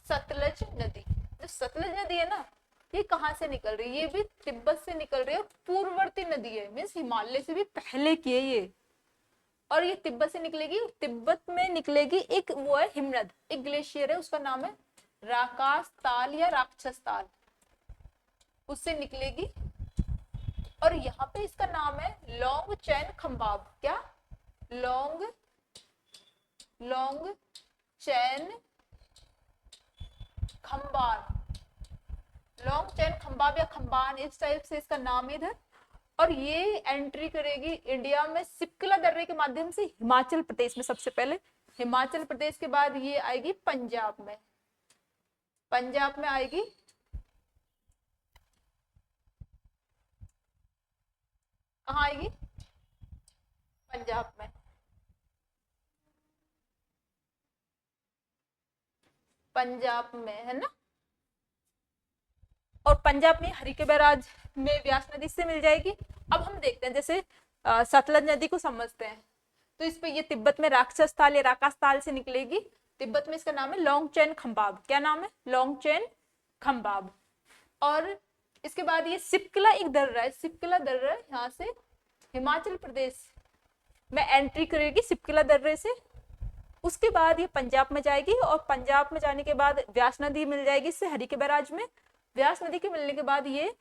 सतलज नदी। जो सतलज नदी है ना, ये कहाँ से निकल रही है? ये भी तिब्बत से निकल रही है, पूर्ववर्ती नदी है, मीन्स हिमालय से भी पहले की है ये, और ये तिब्बत से निकलेगी। तिब्बत में निकलेगी, एक वो है हिमनद, एक ग्लेशियर है, उसका नाम है राकास ताल या राक्षस ताल, उससे निकलेगी। और यहाँ पे इसका नाम है लॉन्ग चैन खंबाब। क्या? लॉन्ग चैन खंबान, लॉन्ग चैन खंबाब या खंबान, इस टाइप से इसका नाम इधर। और ये एंट्री करेगी इंडिया में सिपकला दर्रे के माध्यम से हिमाचल प्रदेश में, सबसे पहले हिमाचल प्रदेश के बाद ये आएगी पंजाब में, पंजाब में आएगी। कहाँ आएगी? पंजाब में। पंजाब में है ना, और पंजाब में हरिके बैराज में व्यास नदी से मिल जाएगी। अब हम देखते हैं, जैसे सतलज नदी को समझते हैं, तो इस पे ये तिब्बत में राक्षस ताल या राकास ताल से निकलेगी। तिब्बत में इसका नाम है लॉन्ग चैन खंबाब। क्या नाम है? लॉन्ग चैन खंबाब। और इसके बाद ये सिपकला एक दर्रा है, सिपकला दर्रा यहाँ से हिमाचल प्रदेश में एंट्री करेगी सिपकला दर्रे से। उसके बाद ये पंजाब में जाएगी, और पंजाब में जाने के बाद व्यास नदी मिल जाएगी इससे हरिके बैराज में। व्यास नदी के मिलने के बाद ये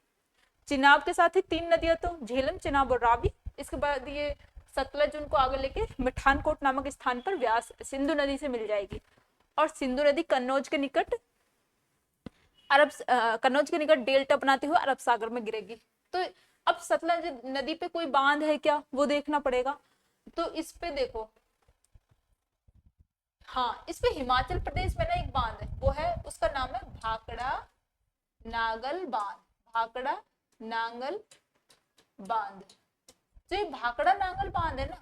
चिनाब के साथ ही तीन नदियां, तो झेलम, चिनाब और रावी। इसके बाद ये सतलज उनको आगे लेके मिठानकोट नामक स्थान पर व्यास सिंधु नदी से मिल जाएगी। और सिंधु नदी कन्नौज के निकट कन्नौज के निकट डेल्टा बनाते हुए अरब सागर में गिरेगी। तो अब सतलज नदी पे कोई बांध है क्या, वो देखना पड़ेगा। तो इस पे देखो, हाँ, इस पे हिमाचल प्रदेश में ना एक बांध है, वो है, उसका नाम है भाखड़ा नागल बांध। भाखड़ा नांगल बांध। जो ये भाखड़ा नांगल बांध है ना,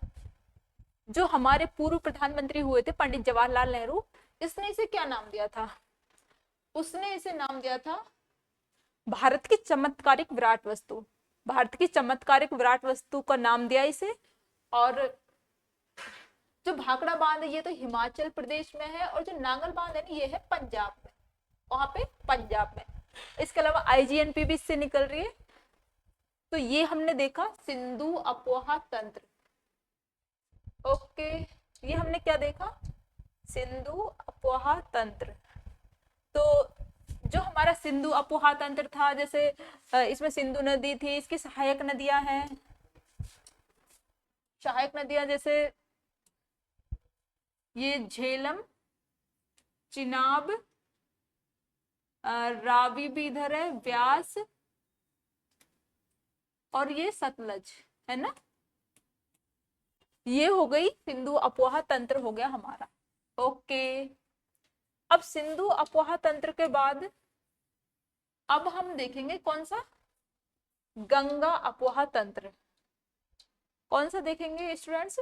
जो हमारे पूर्व प्रधानमंत्री हुए थे पंडित जवाहरलाल नेहरू, इसने इसे क्या नाम दिया था? उसने इसे नाम दिया था भारत की चमत्कारिक विराट वस्तु। भारत की चमत्कारिक विराट वस्तु का नाम दिया इसे। और जो भाखड़ा बांध है ये तो हिमाचल प्रदेश में है, और जो नांगल बांध है ना ये है पंजाब में, वहां पे पंजाब में। इसके अलावा आईजीएनपी भी इससे निकल रही है। तो ये हमने देखा सिंधु अपोहा तंत्र। ओके, ये हमने क्या देखा? सिंधु अपोहा तंत्र। तो जो हमारा सिंधु अपोहा तंत्र था, जैसे इसमें सिंधु नदी थी, इसकी सहायक नदियां हैं, सहायक नदियां जैसे ये झेलम, चिनाब, रावी भी इधर है, व्यास, और ये सतलज है ना। ये हो गई सिंधु अपोहा तंत्र, हो गया हमारा। ओके, अब सिंधु अपोहा तंत्र के बाद अब हम देखेंगे कौन सा? गंगा अपोहा तंत्र। कौन सा देखेंगे स्टूडेंट्स?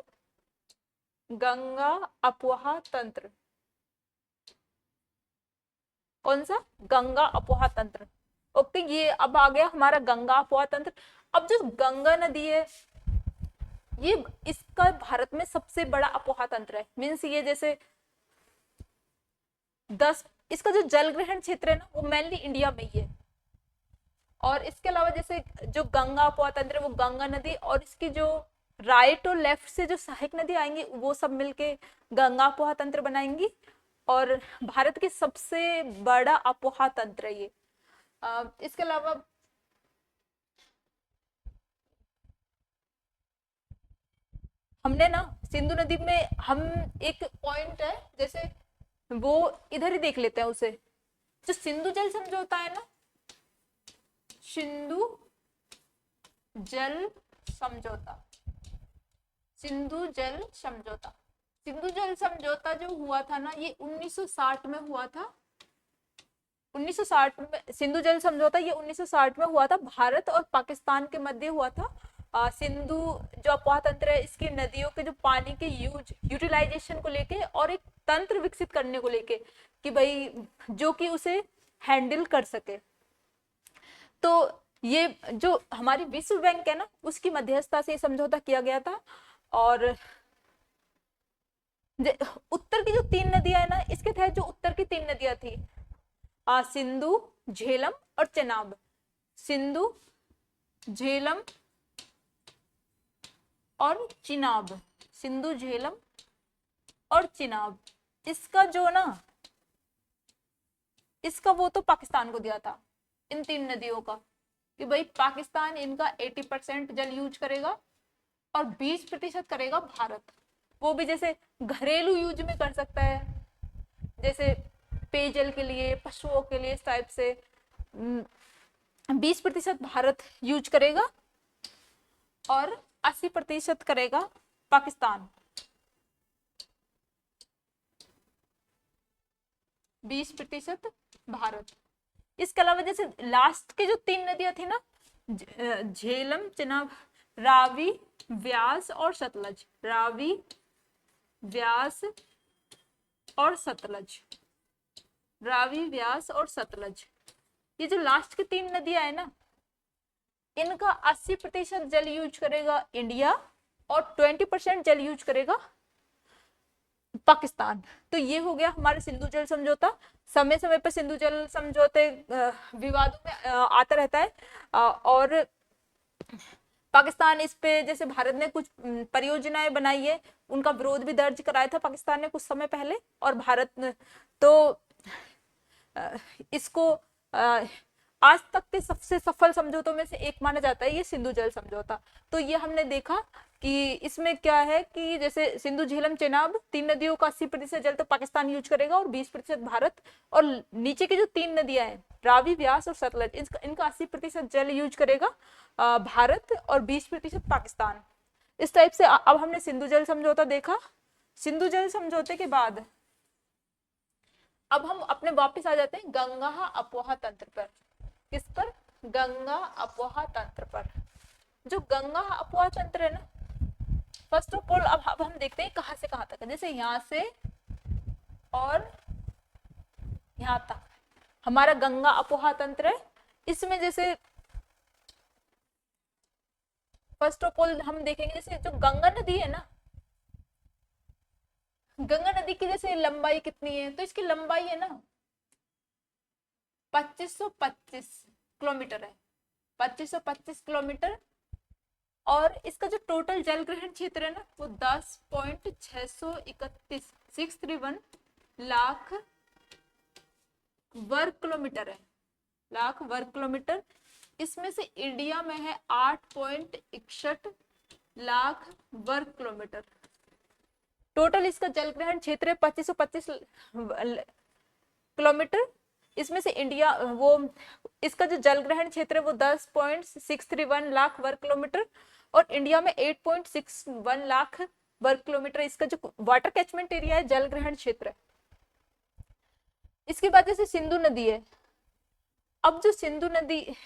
गंगा अपोहा तंत्र। कौन सा? गंगा अपोहा तंत्र। ओके, ये अब आ गया हमारा गंगा अपोहा तंत्र। अब जो गंगा नदी है, ये इसका भारत में सबसे बड़ा अपोहा तंत्र है। मीन्स ये जैसे 10, इसका जो जल ग्रहण क्षेत्र है ना, वो मेनली इंडिया में ही है। और इसके अलावा जैसे जो गंगा अपोहा तंत्र है, वो गंगा नदी और इसकी जो राइट और लेफ्ट से जो सहायक नदी आएंगी, वो सब मिलके गंगा अपोहा तंत्र बनाएंगी। और भारत की सबसे बड़ा अपोहा तंत्र है ये। इसके अलावा हमने ना सिंधु नदी में हम एक पॉइंट है, जैसे वो इधर ही देख लेते हैं उसे। जो सिंधु जल समझौता है ना, सिंधु जल समझौता, सिंधु जल समझौता, सिंधु जल समझौता जो हुआ था ना, ये 1960 में हुआ था। 1960 में सिंधु जल समझौता, ये 1960 में हुआ था, भारत और पाकिस्तान के मध्य हुआ था। सिंधु जो अफवाह तंत्र है, इसकी नदियों के जो पानी के यूटिलाइजेशन को लेके और एक तंत्र विकसित करने को लेके कि भाई जो कि उसे हैंडल कर सके। तो ये जो हमारी विश्व बैंक है ना, उसकी मध्यस्थता से ये समझौता किया गया था। और उत्तर की जो 3 नदियां है ना, इसके तहत जो उत्तर की 3 नदियां थी, सिंधु, झेलम और चेनाब। सिंधु, झेलम और चिनाब। सिंधु, झेलम और चिनाब, इसका जो ना, इसका वो तो पाकिस्तान को दिया था, इन 3 नदियों का, कि भाई पाकिस्तान इनका 80% जल यूज करेगा और 20% करेगा भारत। वो भी जैसे घरेलू यूज में कर सकता है, जैसे पेयजल के लिए, पशुओं के लिए, इस टाइप से 20% भारत यूज करेगा और 80% करेगा पाकिस्तान। 20% भारत। इसके अलावा जैसे लास्ट के जो 3 नदियां थी ना, झेलम, चिनाब, रावी, व्यास और सतलज। रावी, व्यास और सतलज। रावी, व्यास और सतलज, ये जो लास्ट की 3 नदियां है ना, इनका 80% जल यूज करेगा इंडिया और 20% जल यूज करेगा पाकिस्तान। तो ये हो गया हमारे सिंधु जल समझौता। समय समय पर सिंधु जल समझौते विवादों में आता रहता है, और पाकिस्तान इस पे, जैसे भारत ने कुछ परियोजनाएं बनाई है, उनका विरोध भी दर्ज कराया था पाकिस्तान ने कुछ समय पहले। और भारत ने तो इसको आज तक के सबसे सफल समझौतों में से एक माना जाता है ये सिंधु जल समझौता। तो ये हमने देखा कि इसमें क्या है कि जैसे सिंधु, झेलम, चेनाब 3 नदियों का 80% जल तो पाकिस्तान यूज करेगा और 20% भारत। और नीचे की जो 3 नदियां हैं, रावी, व्यास और सतलज, इनका 80% जल यूज करेगा भारत और 20% पाकिस्तान। इस टाइप से अब हमने सिंधु जल समझौता देखा। सिंधु जल समझौते के बाद अब हम अपने वापस आ जाते हैं गंगा अपोहा तंत्र पर। किस पर? गंगा अपोहा तंत्र पर। जो गंगा अपोहा तंत्र है ना, फर्स्ट ऑफ ऑल अब हम देखते हैं कहां से कहां तक है। जैसे यहां से और यहां तक हमारा गंगा अपोहा तंत्र है। इसमें जैसे फर्स्ट ऑफ ऑल हम देखेंगे, जैसे जो गंगा नदी है ना, गंगा नदी की जैसे लंबाई कितनी है, तो इसकी लंबाई है ना 2525 किलोमीटर है। 2525 किलोमीटर। और इसका जो टोटल जल ग्रहण क्षेत्र है ना, वो 10.631 631 लाख वर्ग किलोमीटर है। लाख वर्ग किलोमीटर। इसमें से इंडिया में है 8.61 लाख वर्ग किलोमीटर। टोटल इसका जल ग्रहण क्षेत्र है 2525 किलोमीटर। इसमें से इंडिया वो इसका जो जल ग्रहण क्षेत्र है वो 10.631 लाख वर्ग किलोमीटर और इंडिया में 8.61 लाख वर्ग किलोमीटर इसका जो वाटर कैचमेंट एरिया है, जल ग्रहण क्षेत्र है। इसके बाद जैसे सिंधु नदी है। अब जो सिंधु नदी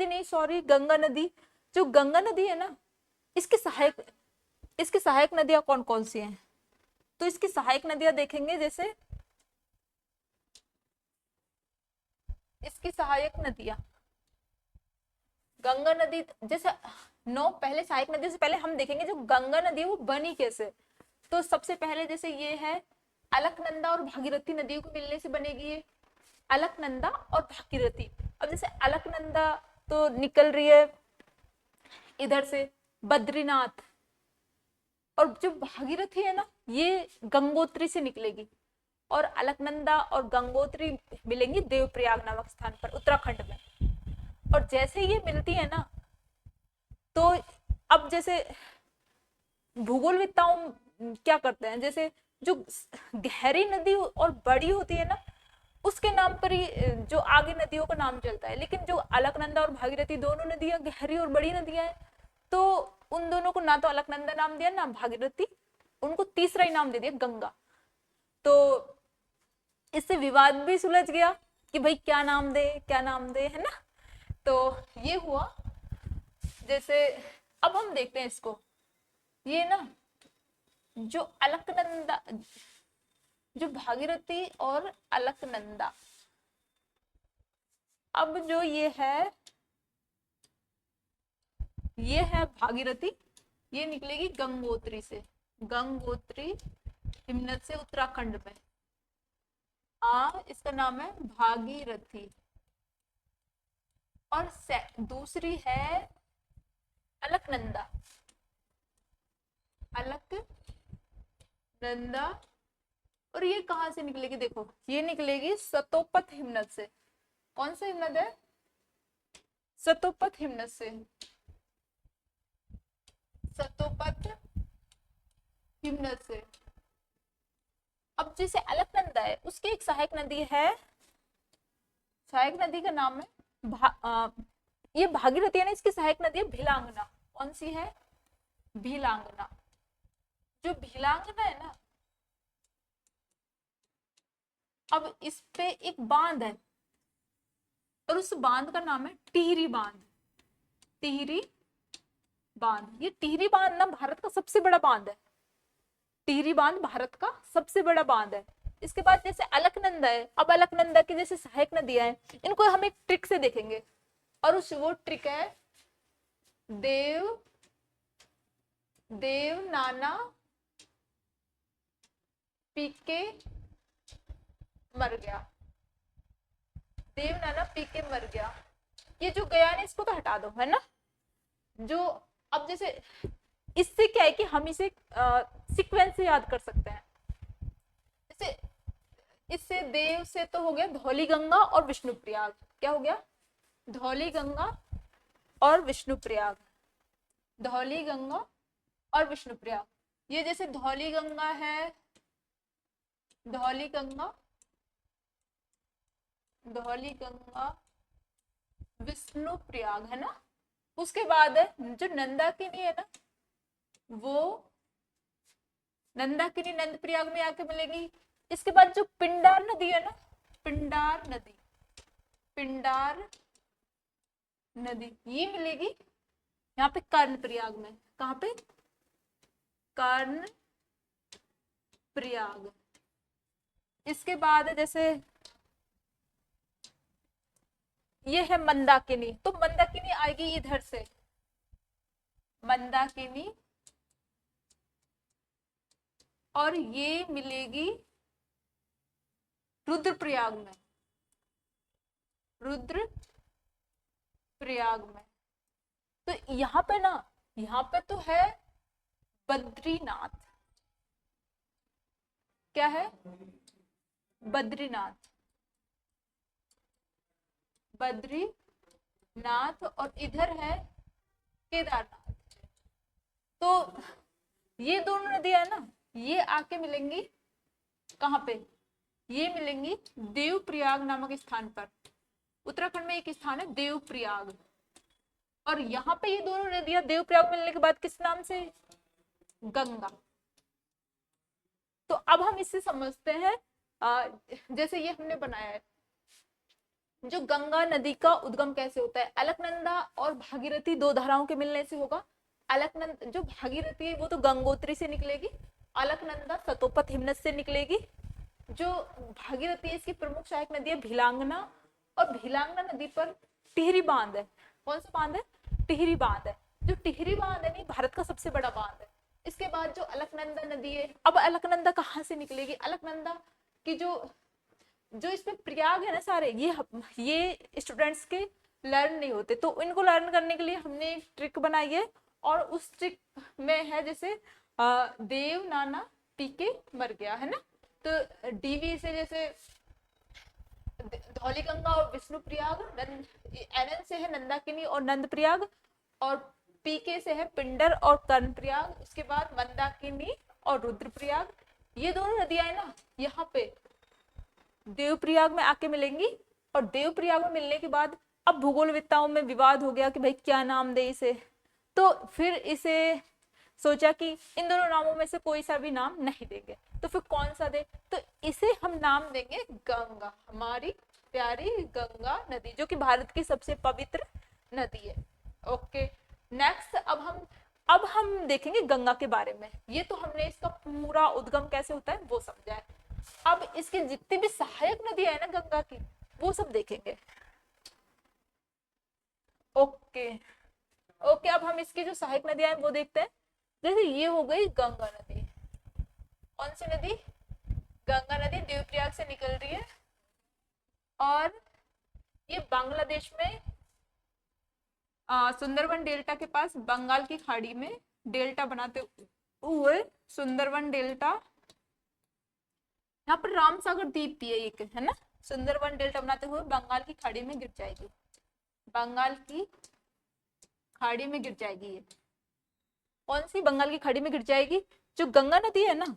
नहीं, सॉरी, गंगा नदी। जो गंगा नदी है ना, इसकी सहायक नदियां कौन कौन सी हैं? तो इसकी सहायक नदियां देखेंगे, जैसे इसकी सहायक नदियां गंगा नदी, जैसे पहले सहायक नदी से पहले हम देखेंगे जो गंगा नदी है वो बनी कैसे। तो सबसे पहले जैसे ये है अलकनंदा और भागीरथी नदियों को मिलने से बनेगी ये, अलकनंदा और भागीरथी। अब जैसे अलकनंदा तो निकल रही है इधर से बद्रीनाथ, और जो भागीरथी है ना, ये गंगोत्री से निकलेगी। और अलकनंदा और गंगोत्री मिलेंगी देवप्रयाग नामक स्थान पर उत्तराखंड में। और जैसे ये मिलती है ना, तो अब जैसे भूगोलविद्ताओं क्या करते हैं, जैसे जो गहरी नदी और बड़ी होती है ना, उसके नाम पर ही जो आगे नदियों का नाम चलता है। लेकिन जो अलकनंदा और भागीरथी दोनों नदियां गहरी और बड़ी नदियां हैं, तो उन दोनों को ना तो अलकनंदा नाम दिया ना भागीरथी, उनको तीसरा ही नाम दे दिया गंगा। तो इससे विवाद भी सुलझ गया कि भाई क्या नाम दे, क्या नाम दे, है ना। तो ये हुआ। जैसे अब हम देखते हैं इसको, ये ना जो अलकनंदा, जो भागीरथी और अलकनंदा, अब जो ये है भागीरथी, ये निकलेगी गंगोत्री से, गंगोत्री हिमनद से उत्तराखंड में। इसका नाम है भागीरथी। और दूसरी है अलकनंदा, अलकनंदा। और ये कहां से निकलेगी, देखो ये निकलेगी सतोपत हिमनद से। कौन सा हिमनद है, सतोपत हिमनद से, सतोपत हिमनद से। अब जैसे अलकनंदा है, उसकी एक सहायक नदी है, सहायक नदी का नाम है ये भागीरथी है ना, इसकी सहायक नदी है भिलांगना। कौन सी है, भिलांगना। जो भिलांगना है ना, अब इस पे एक बांध है, और उस बांध का नाम है टिहरी बांध, टिहरी बांध। ये टिहरी बांध ना भारत का सबसे बड़ा बांध है, टिहरी बांध भारत का सबसे बड़ा बांध है। इसके बाद जैसे अलकनंदा है, अब अलकनंदा की जैसे सहायक नदियां हैं, इनको हम एक ट्रिक से देखेंगे, और वो ट्रिक है देव नाना पी के मर गया, देव नाना पी के मर गया। ये जो गया ना, इसको तो हटा दो, है ना। जो अब जैसे इससे क्या है कि हम इसे सीक्वेंस से याद कर सकते हैं। जैसे इससे देव से तो हो गया धौली गंगा और विष्णु प्रयाग। क्या हो गया, धौली गंगा और विष्णु प्रयाग, धौली गंगा और विष्णु प्रयाग। ये जैसे धौली गंगा है, धौली गंगा, धौली गंगा विष्णु प्रयाग, है ना। उसके बाद है जो नंदाकिनी है ना, वो नंदाकिनी नंद प्रयाग में आके मिलेगी। इसके बाद जो पिंडार नदी है ना, पिंडार नदी, पिंडार नदी, ये मिलेगी यहाँ पे कर्ण प्रयाग में। कहाँ पे, कर्ण प्रयाग। इसके बाद जैसे ये है मंदाकिनी, तो मंदाकिनी आएगी इधर से, मंदाकिनी, और ये मिलेगी रुद्रप्रयाग में, रुद्रप्रयाग में। तो यहाँ पे ना, यहाँ पे तो है बद्रीनाथ। क्या है, बद्रीनाथ, बद्रीनाथ, और इधर है केदारनाथ। तो ये दोनों नदियां है ना, ये आके मिलेंगी कहाँ पे, ये मिलेंगी देवप्रयाग नामक स्थान पर। उत्तराखंड में एक स्थान है देवप्रयाग, और यहाँ पे ये दोनों नदियां देवप्रयाग मिलने के बाद किस नाम से, गंगा। तो अब हम इससे समझते हैं, जैसे ये हमने बनाया है, जो गंगा नदी का उद्गम कैसे होता है, अलकनंदा और भागीरथी दो धाराओं के मिलने से होगा। अलकनंदा, जो भागीरथी है वो तो गंगोत्री से निकलेगी, अलकनंदा सतोपत हिमनद से निकलेगी। जो भागीरथी है, इसकी प्रमुख सहायक नदी है भिलांगना, और भिलांगना नदी पर टिहरी बांध है। कौन सा बांध है, टिहरी बांध है। जो टिहरी बांध है नहीं, भारत का सबसे बड़ा बांध है। इसके बाद जो अलकनंदा नदी है, अब अलकनंदा कहाँ से निकलेगी, अलकनंदा की जो इसमें प्रयाग है ना सारे, ये स्टूडेंट्स के लर्न नहीं होते, तो इनको लर्न करने के लिए हमने एक ट्रिक बनाई है, और उस ट्रिक में है जैसे देव नाना पी के मर गया, है ना। तो डीवी से जैसे धौली गंगा और विष्णु प्रयाग, एनएन से है नंदाकिनी और नंद प्रयाग, और पीके से है पिंडर और कर्ण प्रयाग। उसके बाद मंदाकिनी और रुद्र प्रयाग। ये दोनों नदियां है ना, यहाँ पे देवप्रयाग में आके मिलेंगी, और देवप्रयाग में मिलने के बाद अब भूगोलविदताओं में विवाद हो गया कि भाई क्या नाम दे इसे। तो फिर इसे सोचा कि इन दोनों नामों में से कोई सा भी नाम नहीं देंगे, तो फिर कौन सा दे, तो इसे हम नाम देंगे गंगा, हमारी प्यारी गंगा नदी, जो कि भारत की सबसे पवित्र नदी है। ओके, नेक्स्ट अब हम देखेंगे गंगा के बारे में। ये तो हमने इसका पूरा उद्गम कैसे होता है वो समझा है। अब इसकी जितनी भी सहायक नदियां है ना गंगा की, वो सब देखेंगे। ओके ओके, अब हम इसकी जो सहायक नदियां हैं वो देखते हैं। जैसे ये हो गई गंगा नदी। कौन सी नदी? गंगा नदी देवप्रयाग से निकल रही है और ये बांग्लादेश में सुंदरबन डेल्टा के पास बंगाल की खाड़ी में डेल्टा बनाते हुए सुंदरबन डेल्टा, यहाँ पर रामसागर द्वीप भी है एक, है ना। सुंदरबन डेल्टा बनाते हुए बंगाल की खाड़ी में गिर जाएगी, बंगाल की खाड़ी में गिर जाएगी। ये कौन सी बंगाल की खाड़ी में गिर जाएगी? जो गंगा नदी है ना।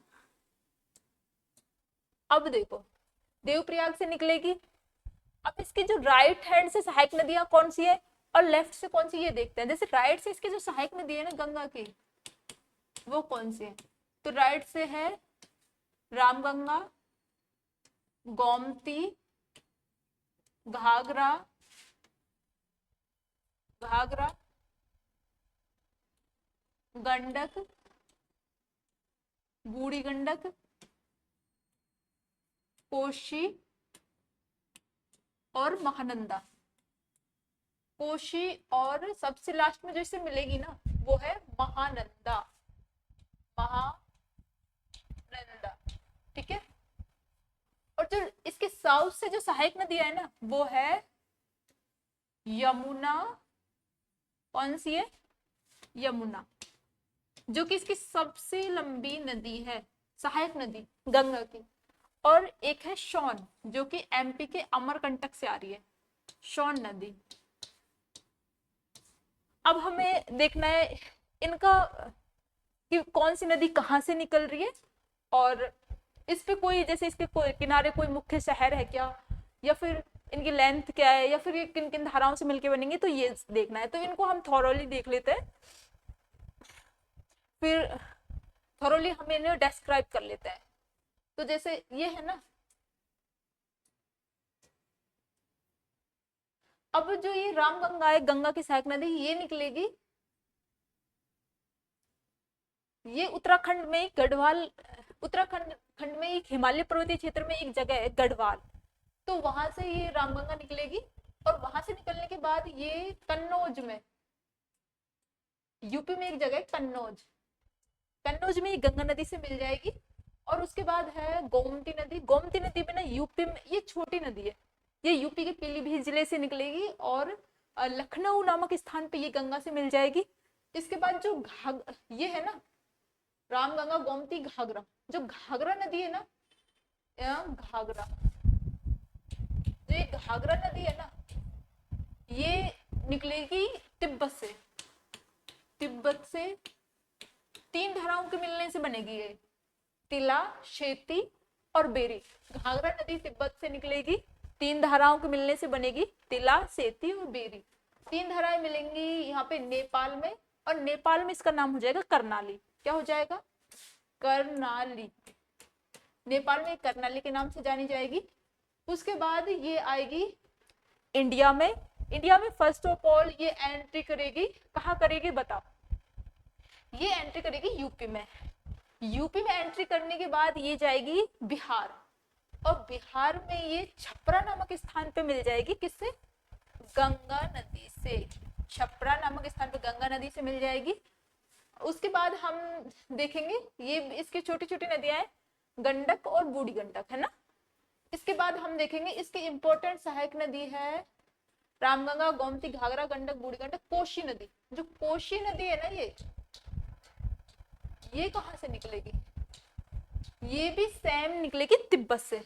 अब देखो, देवप्रयाग से निकलेगी। अब इसकी जो राइट हैंड से सहायक नदियां कौन सी है और लेफ्ट से कौन सी, ये देखते हैं। जैसे राइट से इसकी जो सहायक नदी है ना गंगा की, वो कौन सी है? तो राइट से है रामगंगा, गोमती, घाघरा, गंडक, बूढ़ी गंडक, कोशी और महानंदा। कोशी और सबसे लास्ट में जो इससे मिलेगी ना वो है महानंदा, महानंदा। ठीक है। और जो इसके साउथ से जो सहायक नदी है ना वो है यमुना। कौन सी है? यमुना, जो कि इसकी सबसे लंबी नदी है, सहायक नदी गंगा की। और एक है सोन, जो कि एमपी के अमरकंटक से आ रही है, सोन नदी। अब हमें देखना है इनका कि कौन सी नदी कहाँ से निकल रही है और इस पे कोई, जैसे इसके कोई किनारे कोई मुख्य शहर है क्या, या फिर इनकी लेंथ क्या है, या फिर ये किन किन धाराओं से मिलके बनेंगे, तो ये देखना है। तो इनको हम थॉरोली देख लेते हैं, फिर थॉरोली हम इन्हें डिस्क्राइब कर लेते हैं। तो जैसे ये है ना, अब जो ये रामगंगा है, गंगा की सहायक नदी, ये निकलेगी, ये उत्तराखंड में गढ़वाल, उत्तराखंड में एक हिमालय पर्वतीय क्षेत्र में एक जगह है गढ़वाल, तो वहां से ये रामगंगा निकलेगी। और वहां से निकलने के बाद ये कन्नौज में, यूपी में एक जगह है कन्नौज, कन्नौज में ये गंगा नदी से मिल जाएगी। और उसके बाद है गोमती नदी। गोमती नदी में ना यूपी में, ये छोटी नदी है, ये यूपी के पीलीभीत जिले से निकलेगी और लखनऊ नामक स्थान पे ये गंगा से मिल जाएगी। इसके बाद जो ये है ना रामगंगा गोमती घाघरा, जो घाघरा नदी है ना, घाघरा, जो ये घाघरा नदी है ना, ये निकलेगी तिब्बत से, तिब्बत से 3 धाराओं के मिलने से बनेगी ये, तिला, शेती और बेरी। घाघरा नदी तिब्बत से निकलेगी, 3 धाराओं के मिलने से बनेगी, तिला, सेती और बेरी। 3 धाराएं मिलेंगी यहाँ पे नेपाल में, और नेपाल में इसका नाम हो जाएगा कर्णाली। क्या हो जाएगा? कर्णाली। नेपाल में कर्णाली के नाम से जानी जाएगी। उसके बाद ये आएगी इंडिया में। इंडिया में फर्स्ट ऑफ ऑल ये एंट्री करेगी, कहाँ करेगी बताओ? ये एंट्री करेगी यूपी में। यूपी में एंट्री करने के बाद ये जाएगी बिहार, और बिहार में ये छपरा नामक स्थान पे मिल जाएगी। किससे? गंगा नदी से। छपरा नामक स्थान पे गंगा नदी से मिल जाएगी। उसके बाद हम देखेंगे ये इसकी छोटी छोटी नदियां हैं, गंडक और बूढ़ी गंडक, है ना। इसके बाद हम देखेंगे इसकी इंपॉर्टेंट सहायक नदी है रामगंगा, गोमती, घाघरा, गंडक, बूढ़ी गंडक, कोशी नदी। जो कोशी नदी है ना, ये कहाँ से निकलेगी? ये भी सेम निकलेगी तिब्बत से।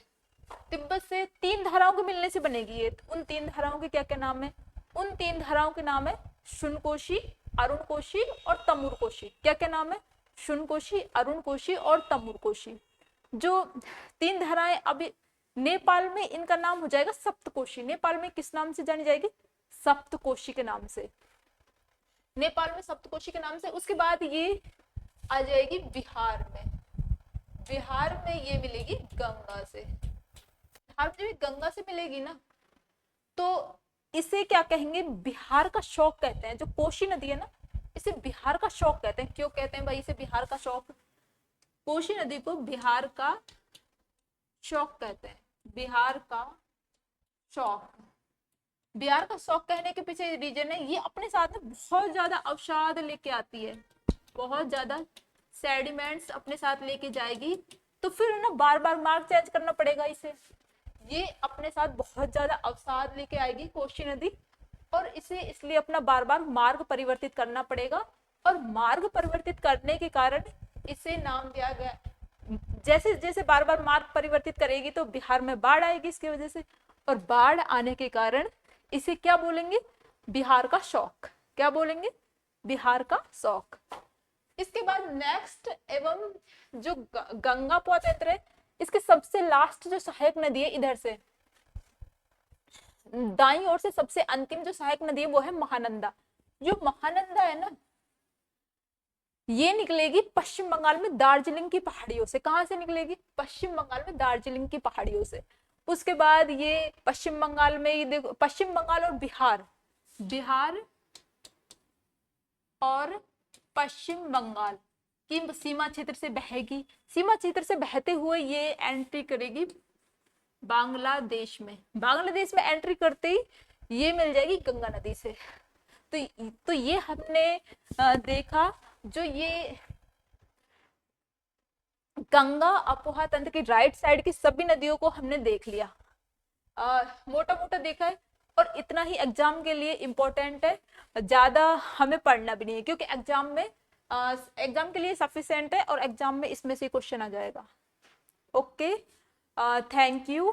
तिब्बत से 3 धाराओं के मिलने से बनेगी ये। उन 3 धाराओं के क्या क्या नाम है? उन 3 धाराओं के नाम है शुनकोशी, अरुण कोशी और तमुर कोशी। क्या क्या नाम है? शुनकोशी, अरुण कोशी और तमुर कोशी। जो 3 धाराएं, अभी नेपाल में इनका नाम हो जाएगा सप्तकोशी। नेपाल में किस नाम से जानी जाएगी? सप्तकोशी के नाम से, नेपाल में सप्तकोशी के नाम से। उसके बाद ये आ जाएगी बिहार में। बिहार में ये मिलेगी गंगा से। बिहार में जब गंगा से मिलेगी ना, तो इसे क्या कहेंगे, बिहार का शौक कहते हैं। जो कोसी नदी है ना, इसे बिहार का शौक कहते हैं। क्यों कहते हैं भाई इसे बिहार का शौक? कोसी नदी को बिहार का शौक कहते हैं, बिहार का शौक। बिहार का शौक कहने के पीछे रीजन है, ये अपने साथ में बहुत ज्यादा अवसाद लेके आती है, बहुत ज्यादा सेडिमेंट्स अपने साथ लेके जाएगी। तो फिर ना बार बार मार्ग चेंज करना पड़ेगा इसे। ये अपने साथ बहुत ज्यादा अवसाद लेके आएगी कोसी नदी, और इसे इसलिए अपना बार बार मार्ग परिवर्तित करना पड़ेगा। और मार्ग परिवर्तित करने के कारण इसे नाम दिया गया। जैसे जैसे बार बार मार्ग परिवर्तित करेगी तो बिहार में बाढ़ आएगी इसकी वजह से, और बाढ़ आने के कारण इसे क्या बोलेंगे, बिहार का शौक। क्या बोलेंगे, बिहार का शौक। इसके बाद नेक्स्ट एवं जो गंगा पौत्र है, इसके सबसे लास्ट जो सहायक नदी है, इधर से दाईं ओर से सबसे अंतिम जो सहायक नदी है वो है महानंदा। जो महानंदा है ना, ये निकलेगी पश्चिम बंगाल में दार्जिलिंग की पहाड़ियों से। कहां से निकलेगी, पश्चिम बंगाल में दार्जिलिंग की पहाड़ियों से। उसके बाद ये पश्चिम बंगाल में, ये देखो पश्चिम बंगाल और बिहार, बिहार और पश्चिम बंगाल की सीमा क्षेत्र से बहेगी। सीमा क्षेत्र से बहते हुए ये एंट्री करेगी बांग्लादेश में। बांग्लादेश में एंट्री करते ही ये मिल जाएगी गंगा नदी से। तो ये हमने देखा, जो ये गंगा अपोहा तंत्र की राइट साइड की सभी नदियों को हमने देख लिया, मोटा मोटा देखा है। और इतना ही एग्जाम के लिए इम्पोर्टेंट है, ज्यादा हमें पढ़ना भी नहीं है, क्योंकि एग्जाम के लिए सफिशिएंट है, और एग्जाम में इसमें से क्वेश्चन आ जाएगा। Okay, thank you.